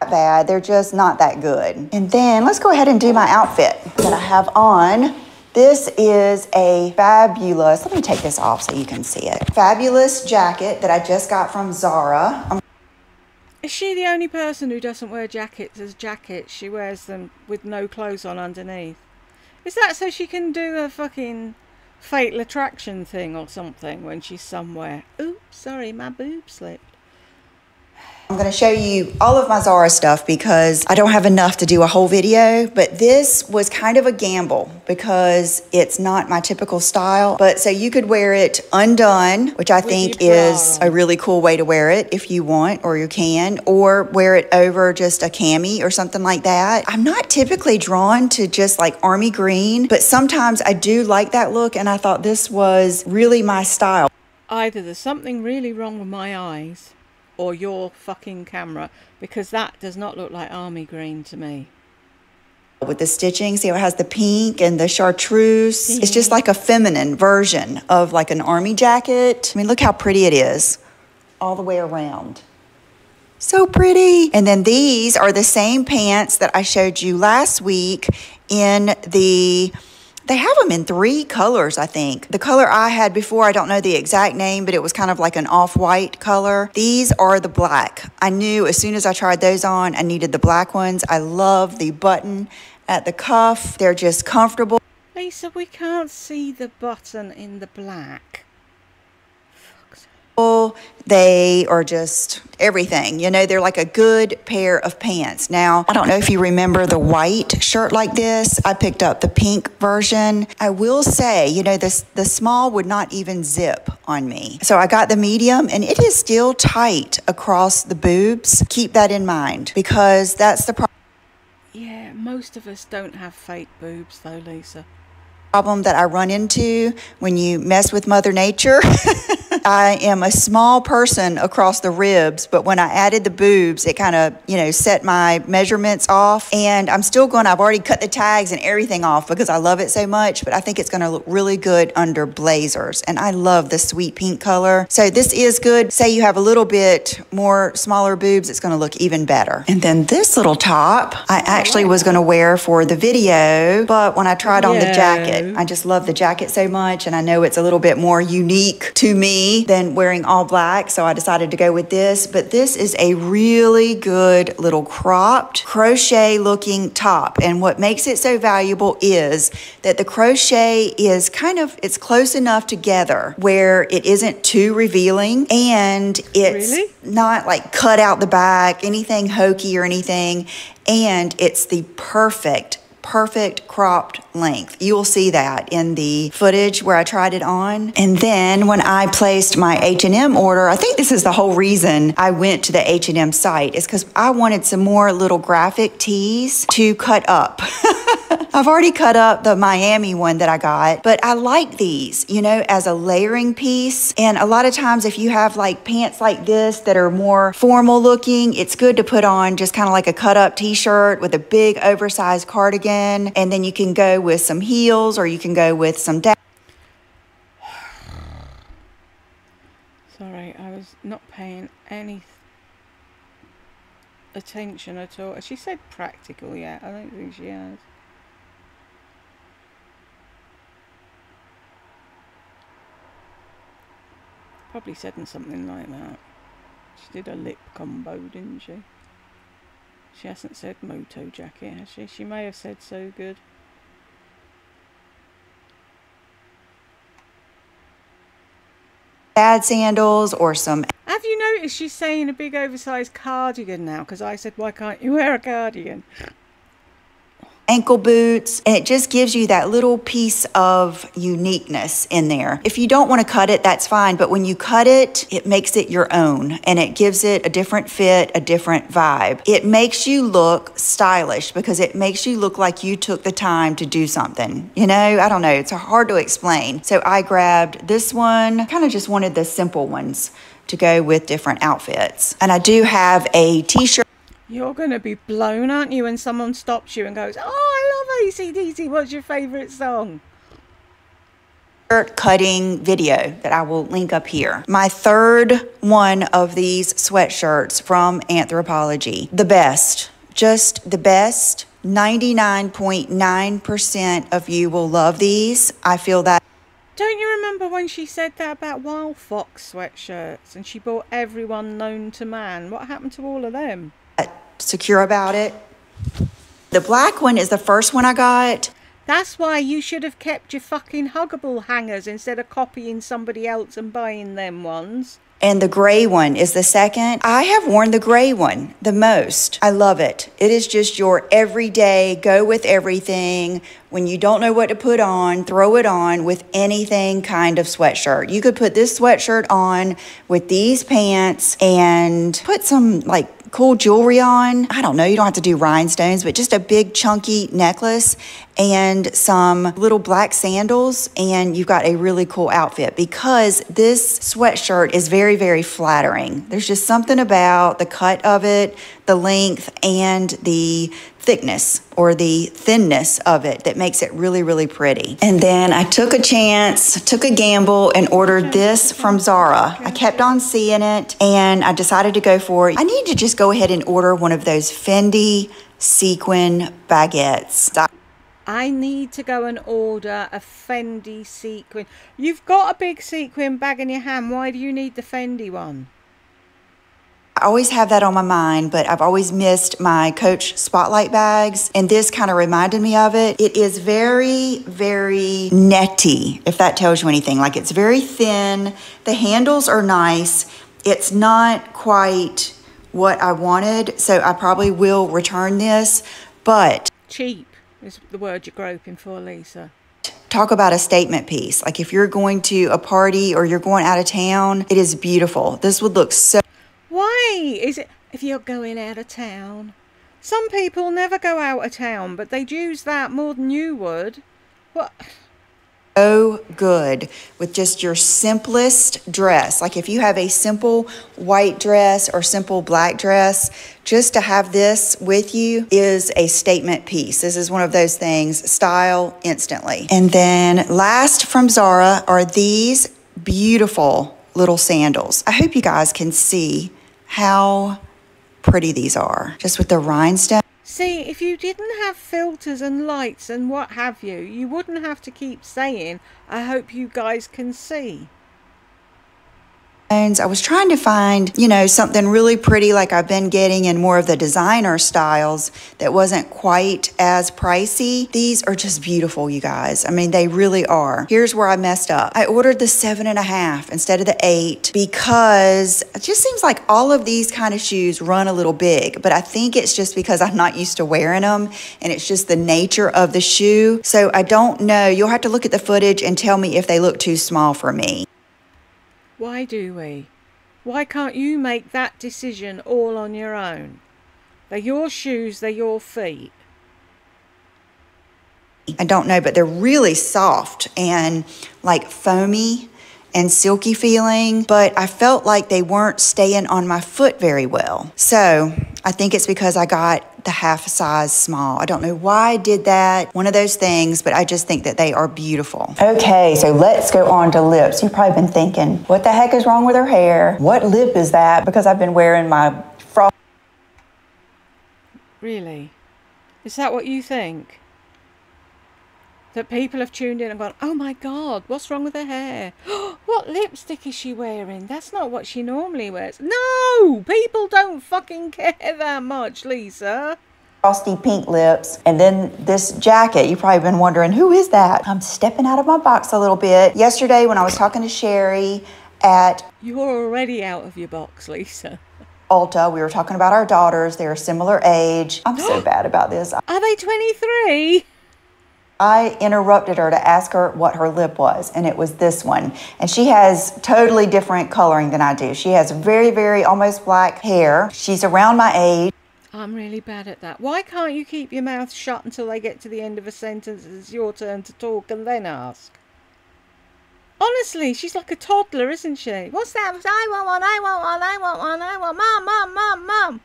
Bad. They're just not that good. And then let's go ahead and do my outfit that I have on. This is a fabulous, let me take this off so you can see it. Fabulous jacket that I just got from ZARA. Is she the only person who doesn't wear jackets as jackets? She wears them with no clothes on underneath. Is that so she can do a fucking Fatal Attraction thing or something when she's somewhere? Oops, sorry, my boob slipped. I'm going to show you all of my ZARA stuff because I don't have enough to do a whole video, but this was kind of a gamble because it's not my typical style. But so you could wear it undone, which I think is a really cool way to wear it if you want or you can, or wear it over just a cami or something like that. I'm not typically drawn to just like army green, but sometimes I do like that look and I thought this was really my style. Either there's something really wrong with my eyes or your fucking camera, because that does not look like army green to me. With the stitching, see how it has the pink and the chartreuse? It's just like a feminine version of like an army jacket. I mean, look how pretty it is all the way around. So pretty. And then these are the same pants that I showed you last week in the... They have them in 3 colors, I think. The color I had before, I don't know the exact name, but it was kind of like an off-white color. These are the black. I knew as soon as I tried those on, I needed the black ones. I love the button at the cuff. They're just comfortable. Lisa, we can't see the button in the black. They are just everything. You know, they're like a good pair of pants. Now, I don't know if you remember the white shirt like this. I picked up the pink version. I will say, you know, the small would not even zip on me. So I got the medium and it is still tight across the boobs. Keep that in mind because that's the problem. Yeah, most of us don't have fake boobs though, Lisa. Problem that I run into when you mess with Mother Nature. I am a small person across the ribs, but when I added the boobs, it kind of, you know, set my measurements off. And I'm still going, I've already cut the tags and everything off because I love it so much, but I think it's going to look really good under blazers. And I love the sweet pink color. So this is good. Say you have a little bit more smaller boobs, it's going to look even better. And then this little top, I actually was going to wear for the video, but when I tried on the jacket, I just love the jacket so much. And I know it's a little bit more unique to me me than wearing all black, so I decided to go with this. But this is a really good little cropped crochet looking top. And what makes it so valuable is that the crochet is it's close enough together where it isn't too revealing, and it's not like cut out the back, anything hokey or anything. And it's the perfect cropped length. You will see that in the footage where I tried it on. And then when I placed my H&M order, I think this is the whole reason I went to the H&M site, is because I wanted some more little graphic tees to cut up. I've already cut up the Miami one that I got, but I like these, you know, as a layering piece. And a lot of times if you have like pants like this that are more formal looking, it's good to put on just kind of like a cut up t-shirt with a big oversized cardigan. And then you can go with some heels, or you can go with some Sorry, I was not paying any attention at all. She said practical yet? I don't think she has. Probably said something like that. She did a lip combo, didn't she? She hasn't said moto jacket, has she? She may have said so good. dad sandals or some... Have you noticed she's saying a big oversized cardigan now? Because I said, why can't you wear a cardigan? ankle boots, and it just gives you that little piece of uniqueness in there. If you don't want to cut it, that's fine, but when you cut it, it makes it your own, and it gives it a different fit, a different vibe. It makes you look stylish because it makes you look like you took the time to do something. You know, I don't know, it's hard to explain. So I grabbed this one, kind of just wanted the simple ones to go with different outfits. And I do have a t-shirt. You're going to be blown, aren't you, when someone stops you and goes, oh, I love AC/DC, what's your favourite song? Cutting video that I will link up here. My third one of these sweatshirts from Anthropologie. The best, just the best. 99.9% of you will love these. I feel that. Don't you remember when she said that about Wild Fox sweatshirts and she bought everyone known to man? What happened to all of them? Secure about it. The black one is the first one I got. That's why you should have kept your fucking huggable hangers instead of copying somebody else and buying them ones. And the gray one is the second. I have worn the gray one the most. I love it. It is just your everyday, go with everything. When you don't know what to put on, throw it on with anything kind of sweatshirt. You could put this sweatshirt on with these pants and put some like cool jewelry on. I don't know, you don't have to do rhinestones, but just a big chunky necklace and some little black sandals, and you've got a really cool outfit because this sweatshirt is very, very flattering. There's just something about the cut of it, the length, and the thickness or the thinness of it that makes it really, really pretty. And then I took a chance, took a gamble, and ordered this from ZARA. I kept on seeing it and I decided to go for it. I need to just go ahead and order one of those Fendi sequin baguettes. I need to go and order a Fendi sequin. You've got a big sequin bag in your hand. Why do you need the Fendi one? I always have that on my mind, but I've always missed my Coach Spotlight bags, and this kind of reminded me of it. It is very, very netty, if that tells you anything. Like, it's very thin. The handles are nice. It's not quite what I wanted, so I probably will return this, but... Cheap is the word you're groping for, Lisa. Talk about a statement piece. Like, if you're going to a party or you're going out of town, it is beautiful. This would look so... Why is it if you're going out of town? Some people never go out of town, but they'd use that more than you would. What? So good with just your simplest dress. Like if you have a simple white dress or simple black dress, just to have this with you is a statement piece. This is one of those things, style instantly. And then last from ZARA are these beautiful little sandals. I hope you guys can see how pretty these are, just with the rhinestone. See, if you didn't have filters and lights and what have you, you wouldn't have to keep saying, I hope you guys can see. I was trying to find, you know, something really pretty like I've been getting in more of the designer styles that wasn't quite as pricey. These are just beautiful, you guys. I mean, they really are. Here's where I messed up. I ordered the 7.5 instead of the 8 because it just seems like all of these kind of shoes run a little big, but I think it's just because I'm not used to wearing them and it's just the nature of the shoe. So I don't know. You'll have to look at the footage and tell me if they look too small for me. Why do we? Why can't you make that decision all on your own? They're your shoes, they're your feet. I don't know, but they're really soft and like foamy and silky feeling, but I felt like they weren't staying on my foot very well. So I think it's because I got the half size small. I don't know why I did that. One of those things, but I just think that they are beautiful. Okay, so let's go on to lips. You've probably been thinking, what the heck is wrong with her hair? What lip is that? Because I've been wearing my frost. Really? Is that what you think? That people have tuned in and gone, oh my God, what's wrong with her hair? What lipstick is she wearing? That's not what she normally wears. No, people don't fucking care that much, Lisa. Frosty pink lips. And then this jacket, you've probably been wondering, who is that? I'm stepping out of my box a little bit. Yesterday when I was talking to Sherry at... You're already out of your box, Lisa. Ulta, we were talking about our daughters. They're a similar age. I'm so bad about this. Are they 23? I interrupted her to ask her what her lip was, and it was this one. And she has totally different coloring than I do. She has very, very almost black hair. She's around my age. I'm really bad at that. Why can't you keep your mouth shut until they get to the end of a sentence and it's your turn to talk and then ask? Honestly, she's like a toddler, isn't she? What's that? I want one, I want one, I want one, I want mom, mom, mom, mom.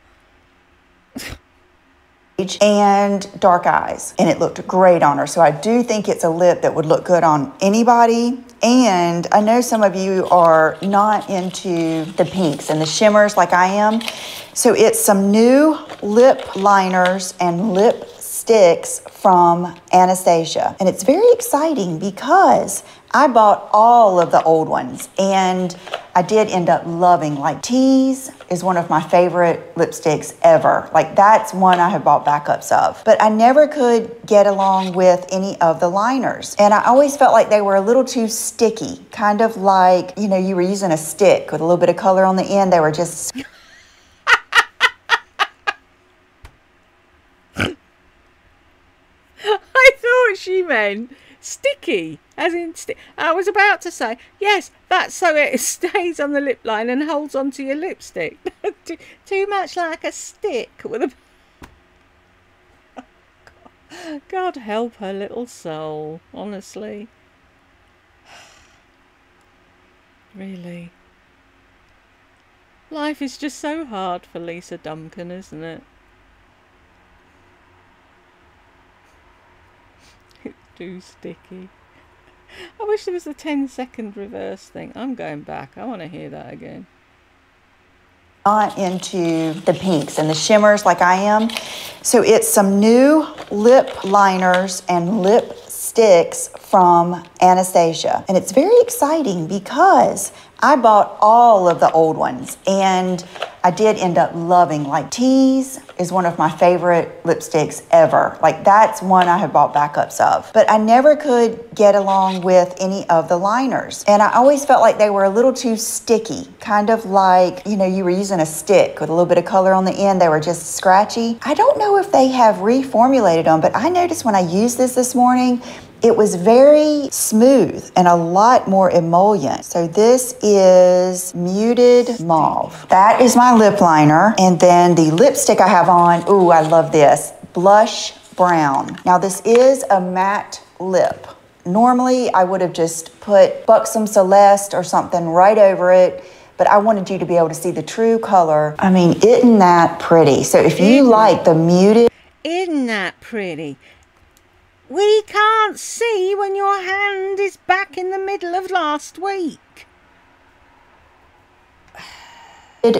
And dark eyes, and it looked great on her. So I do think it's a lip that would look good on anybody. And I know some of you are not into the pinks and the shimmers like I am. So it's some new lip liners and lip sticks from Anastasia. And it's very exciting because I bought all of the old ones and I did end up loving, like Tease is one of my favorite lipsticks ever. Like that's one I have bought backups of. But I never could get along with any of the liners. And I always felt like they were a little too sticky, kind of like, you know, you were using a stick with a little bit of color on the end. They were just... I thought she meant sticky, as in I was about to say, yes, that's so it stays on the lip line and holds onto your lipstick. Too much like a stick with a... God help her little soul, honestly. Really. Life is just so hard for Lisa Dumpkin, isn't it? Too sticky. I wish there was a 10-second reverse thing. I'm going back. I want to hear that again. Not into the pinks and the shimmers like I am. So it's some new lip liners and lip sticks from Anastasia. And it's very exciting because I bought all of the old ones and I did end up loving, like Tease is one of my favorite lipsticks ever. Like that's one I have bought backups of. But I never could get along with any of the liners. And I always felt like they were a little too sticky, kind of like, you know, you were using a stick with a little bit of color on the end. They were just scratchy. I don't know if they have reformulated them, but I noticed when I used this morning, it was very smooth and a lot more emollient. So this is Muted Mauve. That is my lip liner. And then the lipstick I have on, ooh, I love this, Blush Brown. Now this is a matte lip. Normally I would have just put Buxom Celeste or something right over it, but I wanted you to be able to see the true color. I mean, isn't that pretty? So if you like the muted... Isn't that pretty? We can't see when your hand is back in the middle of last week.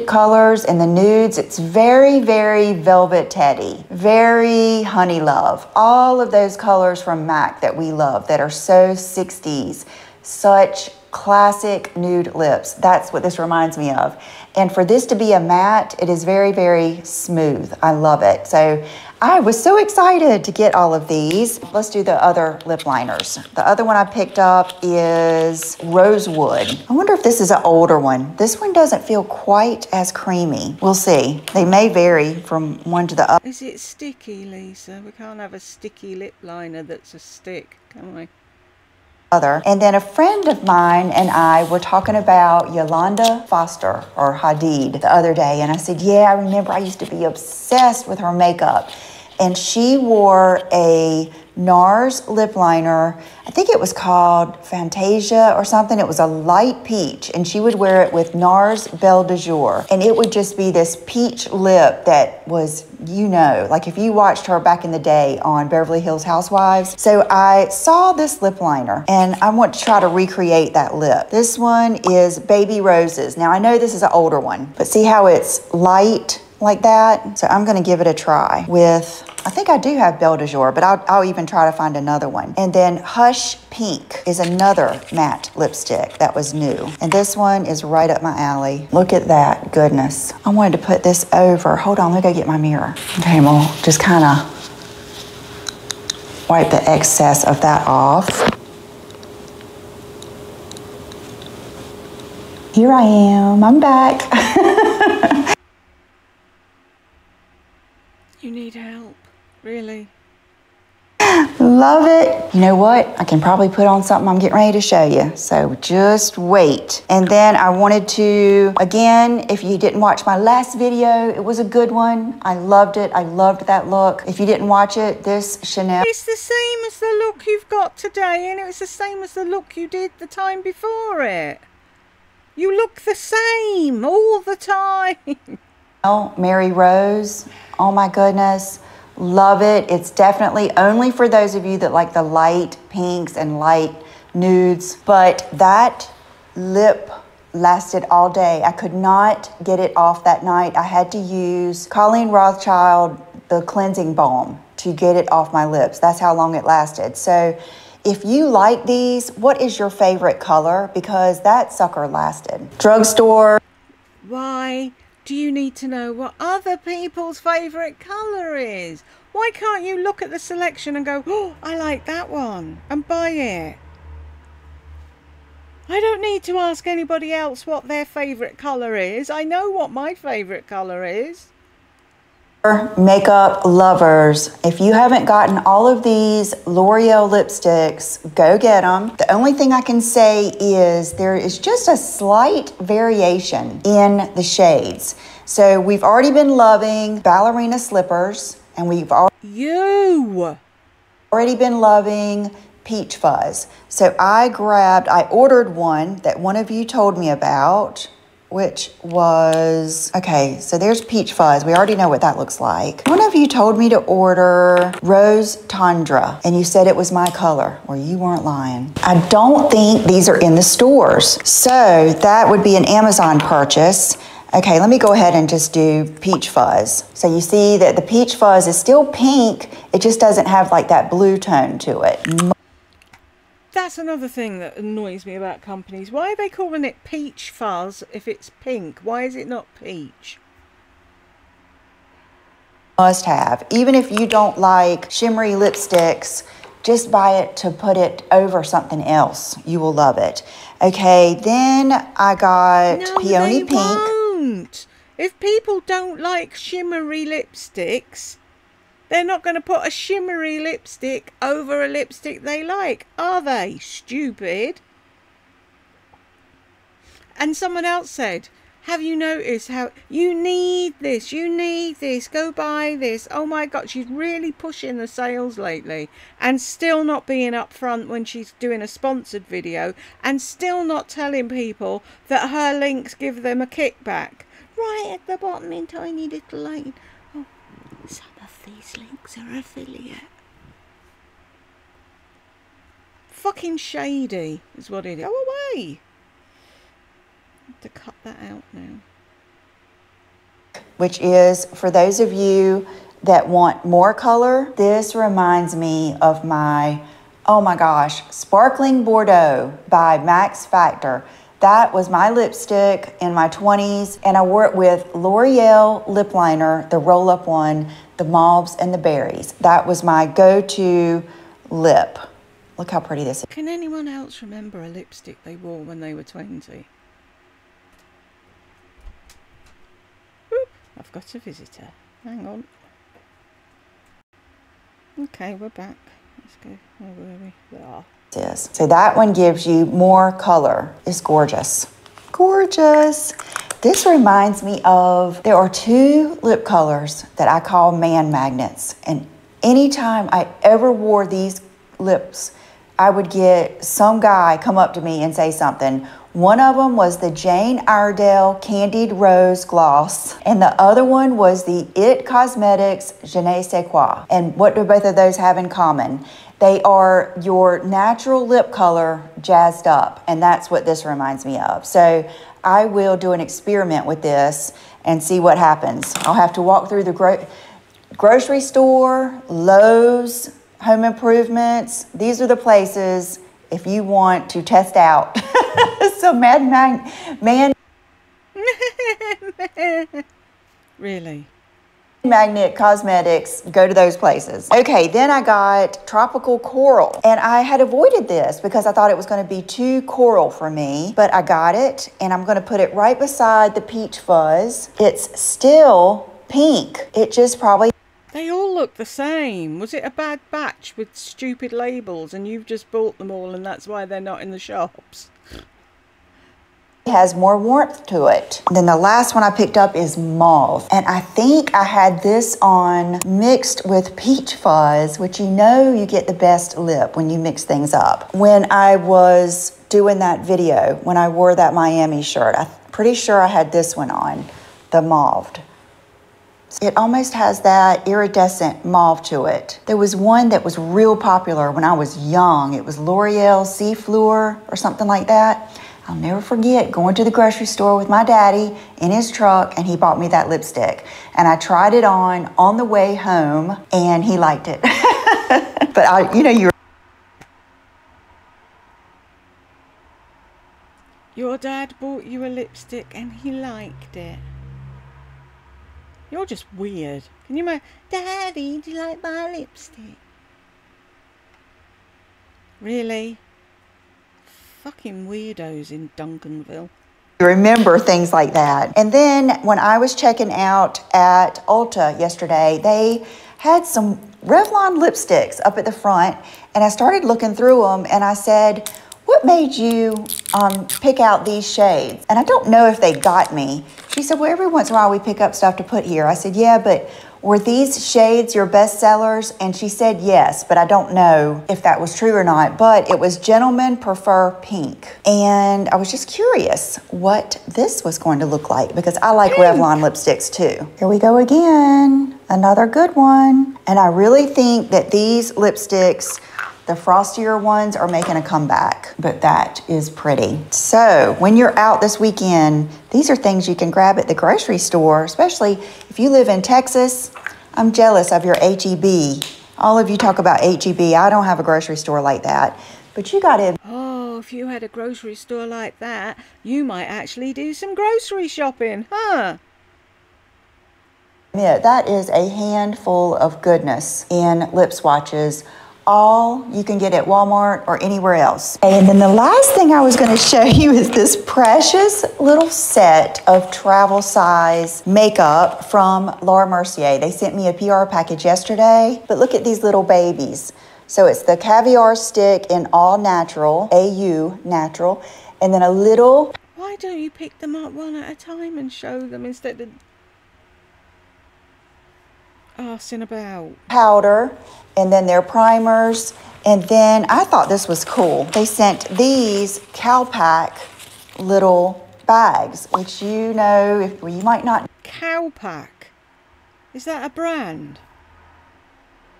Colors and the nudes, it's very, very Velvet Teddy, very Honey Love. All of those colors from MAC that we love that are so 60s, such classic nude lips. That's what this reminds me of. And for this to be a matte, it is very, very smooth. I love it. So I was so excited to get all of these. Let's do the other lip liners. The other one I picked up is Rosewood. I wonder if this is an older one. This one doesn't feel quite as creamy. We'll see. They may vary from one to the other. Is it sticky, Lisa? We can't have a sticky lip liner that's a stick, can we? And then a friend of mine and I were talking about Yolanda Foster or Hadid the other day, and I said, yeah, I remember I used to be obsessed with her makeup. And she wore a NARS lip liner. I think it was called Fantasia or something. It was a light peach, and she would wear it with NARS Belle de Jour. And it would just be this peach lip that was, you know, like if you watched her back in the day on Beverly Hills Housewives. So I saw this lip liner, and I want to try to recreate that lip. This one is Baby Roses. Now I know this is an older one, but see how it's light like that? So I'm gonna give it a try with, I think I do have Belle de Jour, but I'll even try to find another one. And then Hush Pink is another matte lipstick that was new. And this one is right up my alley. Look at that, goodness. I wanted to put this over. Hold on, let me go get my mirror. Okay, we'll just kind of wipe the excess of that off. Here I am, I'm back. You need help, really. Love it. You know what? I can probably put on something I'm getting ready to show you. So just wait. And then I wanted to, again, if you didn't watch my last video, it was a good one. I loved it. I loved that look. If you didn't watch it, this Chanel. It's the same as the look you've got today, and it was the same as the look you did the time before it. You look the same all the time. Mary Rose. Oh my goodness. Love it. It's definitely only for those of you that like the light pinks and light nudes. But that lip lasted all day. I could not get it off that night. I had to use Colleen Rothschild, the cleansing balm, to get it off my lips. That's how long it lasted. So if you like these, what is your favorite color? Because that sucker lasted. Drugstore. Why do you need to know what other people's favourite colour is? Why can't you look at the selection and go, oh, I like that one, and buy it? I don't need to ask anybody else what their favourite colour is. I know what my favourite colour is. Makeup lovers, if you haven't gotten all of these L'Oreal lipsticks, go get them. The only thing I can say is there is just a slight variation in the shades. So we've already been loving ballerina slippers, and we've already been loving peach fuzz. So I ordered one that one of you told me about, which was, okay, so there's peach fuzz. We already know what that looks like. One of you told me to order Rose Tundra, and you said it was my color. Well, you weren't lying. I don't think these are in the stores. So that would be an Amazon purchase. Okay, let me go ahead and just do peach fuzz. So you see that the peach fuzz is still pink. It just doesn't have like that blue tone to it. That's another thing that annoys me about companies. Why are they calling it peach fuzz if it's pink? Why is it not peach? Must have. Even if you don't like shimmery lipsticks, just buy it to put it over something else. You will love it. Okay, then I got Peony Pink. Won't. If people don't like shimmery lipsticks, they're not going to put a shimmery lipstick over a lipstick they like, are they? Stupid. And someone else said, have you noticed how you need this, go buy this. Oh my God, she's really pushing the sales lately and still not being upfront when she's doing a sponsored video and still not telling people that her links give them a kickback. Right at the bottom in tiny little line. Oh, some of these links are affiliate. Fucking shady is what it is. Go away. To cut that out now. Which is for those of you that want more color. This reminds me of my Oh my gosh, Sparkling Bordeaux by Max Factor. That was my lipstick in my 20s, and I wore it with L'Oreal lip liner, the roll-up one, the mauves and the berries. That was my go-to lip. Look how pretty this is. Can anyone else remember a lipstick they wore when they were 20? Oop, I've got a visitor. Hang on. Okay, we're back. Let's go. Where were we? There. So that one gives you more color. It's gorgeous. Gorgeous. This reminds me of, there are two lip colors that I call man magnets. And anytime I ever wore these lips, I would get some guy come up to me and say something. One of them was the Jane Iredale Candied Rose Gloss, and the other one was the It Cosmetics Je ne sais quoi. And what do both of those have in common? They are your natural lip color jazzed up, and that's what this reminds me of. So I will do an experiment with this and see what happens. I'll have to walk through the grocery store, Lowe's, Home Improvements. These are the places if you want to test out some man Really? magnet cosmetics, go to those places. Okay, then I got Tropical Coral, and I had avoided this because I thought it was going to be too coral for me, but I got it, and I'm going to put it right beside the Peach Fuzz. It's still pink. It just probably... They all look the same. Was it a bad batch with stupid labels and you've just bought them all and that's why they're not in the shops? has more warmth to it. Then the last one I picked up is Mauve. And I think I had this on mixed with Peach Fuzz, which you know you get the best lip when you mix things up. When I was doing that video, when I wore that Miami shirt, I'm pretty sure I had this one on, the Mauve. It almost has that iridescent mauve to it. There was one that was real popular when I was young. It was L'Oreal Sea Fleur or something like that. I'll never forget going to the grocery store with my daddy in his truck, and he bought me that lipstick. And I tried it on the way home, and he liked it. But Your dad bought you a lipstick and he liked it. You're just weird. Can you imagine? Daddy, do you like my lipstick? Really? Fucking weirdos in Duncanville. Remember things like that. And then when I was checking out at Ulta yesterday, they had some Revlon lipsticks up at the front, and I started looking through them, and I said, what made you pick out these shades? And I don't know if they got me. She said, well, every once in a while we pick up stuff to put here. I said, yeah, but were these shades your best sellers? And she said yes, but I don't know if that was true or not. But it was Gentlemen Prefer Pink. And I was just curious what this was going to look like, because I like Revlon lipsticks too. Here we go again, another good one. And I really think that these lipsticks, the frostier ones, are making a comeback, but that is pretty. So when you're out this weekend, these are things you can grab at the grocery store, especially if you live in Texas. I'm jealous of your H-E-B. All of you talk about H-E-B. I don't have a grocery store like that, but you got it. Oh, if you had a grocery store like that, you might actually do some grocery shopping, huh? Yeah, that is a handful of goodness in lip swatches. All you can get at Walmart or anywhere else. And then the last thing I was going to show you is this precious little set of travel size makeup from Laura Mercier. They sent me a PR package yesterday, but look at these little babies. So it's the caviar stick in all natural, AU natural, and then a little... Why don't you pick them up one at a time and show them instead of arsing about? Powder, and then their primers. And then I thought this was cool. They sent these Cowpack little bags, which you know, you might not Cowpack? Is that a brand?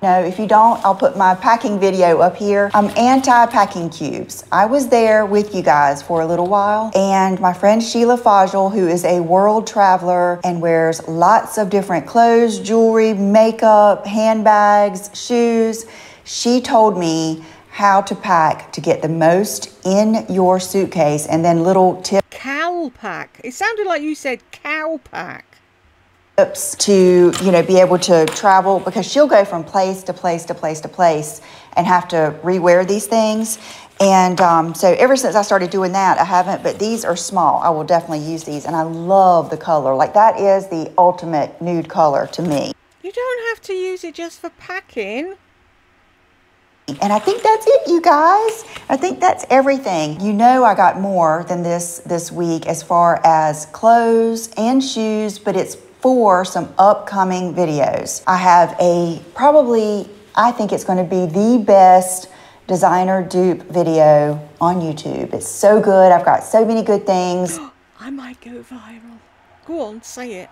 know. If you don't, I'll put my packing video up here. I'm anti-packing cubes. I was there with you guys for a little while, and my friend Sheila Fajl, who is a world traveler and wears lots of different clothes, jewelry, makeup, handbags, shoes, she told me how to pack to get the most in your suitcase, and then little tips. Cow pack. It sounded like you said cow pack. To, you know, be able to travel, because she'll go from place to place to place to place and have to rewear these things. And so ever since I started doing that, I haven't, but these are small. I will definitely use these, and I love the color. Like, that is the ultimate nude color to me. You don't have to use it just for packing. And I think that's it, you guys. I think that's everything. You know, I got more than this week as far as clothes and shoes, but it's for some upcoming videos. I have I think it's going to be the best designer dupe video on YouTube. It's so good. I've got so many good things. I might go viral. Go on, say it.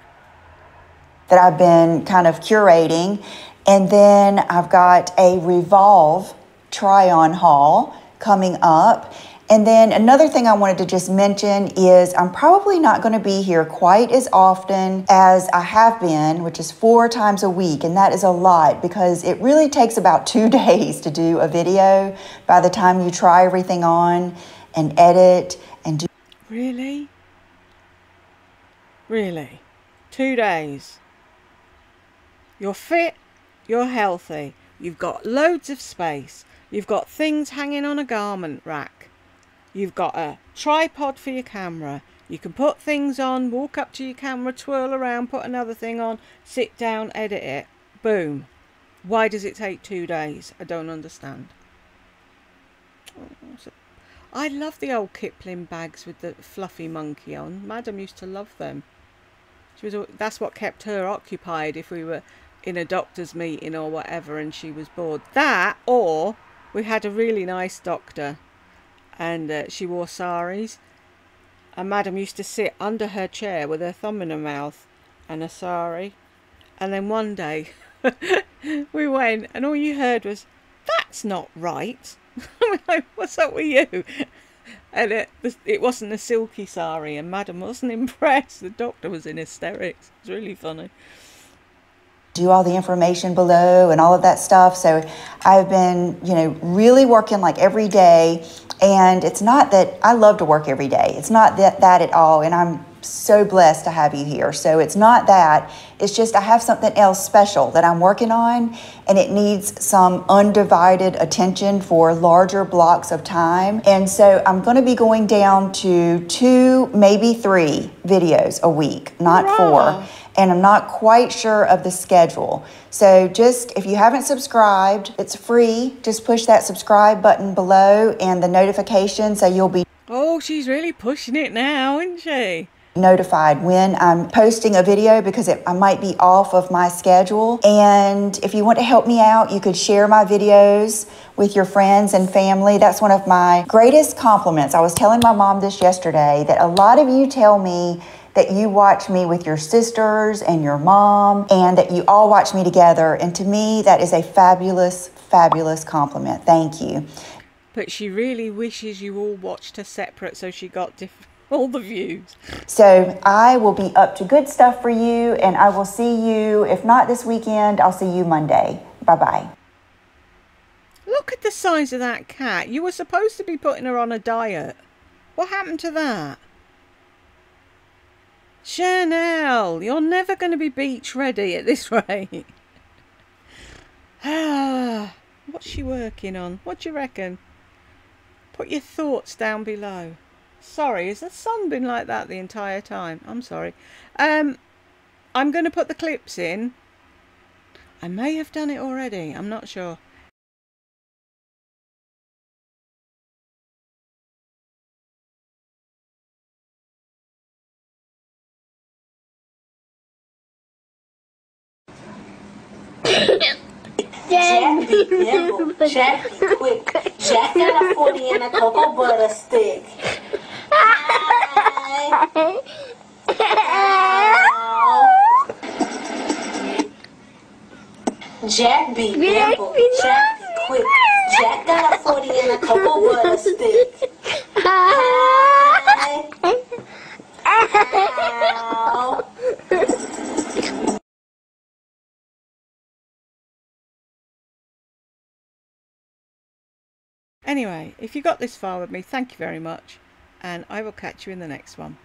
That I've been kind of curating. And then I've got a Revolve try-on haul coming up. And then another thing I wanted to just mention is I'm probably not going to be here quite as often as I have been, which is 4 times a week. And that is a lot, because it really takes about 2 days to do a video by the time you try everything on and edit and do. Really? Really? 2 days? You're fit, you're healthy, you've got loads of space, you've got things hanging on a garment rack. You've got a tripod for your camera. You can put things on, walk up to your camera, twirl around, put another thing on, sit down, edit it. Boom. Why does it take 2 days? I don't understand. I love the old Kipling bags with the fluffy monkey on. Madam used to love them. That's what kept her occupied if we were in a doctor's meeting or whatever and she was bored. That, or we had a really nice doctor, and she wore saris, and Madam used to sit under her chair with her thumb in her mouth and a sari. And then one day we went and all you heard was, "That's not right." I'm like, "What's up with you?" And it wasn't a silky sari, and Madam wasn't impressed. The doctor was in hysterics. It was really funny. Do all the information below and all of that stuff. So I've been, you know, really working like every day. And it's not that I love to work every day. It's not that at all. And I'm so blessed to have you here. So it's not that. It's just I have something else special that I'm working on, and it needs some undivided attention for larger blocks of time. And so I'm going to be going down to 2, maybe 3 videos a week, not 4. And I'm not quite sure of the schedule. So just, if you haven't subscribed, it's free. Just push that subscribe button below and the notification, so you'll be... Oh, she's really pushing it now, isn't she? ...notified when I'm posting a video, because I might be off of my schedule. And if you want to help me out, you could share my videos with your friends and family. That's one of my greatest compliments. I was telling my mom this yesterday, that a lot of you tell me that you watch me with your sisters and your mom, and that you all watch me together. And to me, that is a fabulous, fabulous compliment. Thank you. But she really wishes you all watched her separate, so she got all the views. So I will be up to good stuff for you, and I will see you, if not this weekend, I'll see you Monday. Bye-bye. Look at the size of that cat. You were supposed to be putting her on a diet. What happened to that? Chanel, you're never going to be beach ready at this rate. What's she working on? What do you reckon? Put your thoughts down below. Sorry, has the sun been like that the entire time? I'm sorry. I'm going to put the clips in. I may have done it already. I'm not sure. Jack be nimble, Jack be quick. Jack got a 40 and a cocoa butter stick. Hi. Jack be nimble, Jack be quick. Jack got a 40 and a cocoa butter stick. Hi. Anyway, if you got this far with me, thank you very much, and I will catch you in the next one.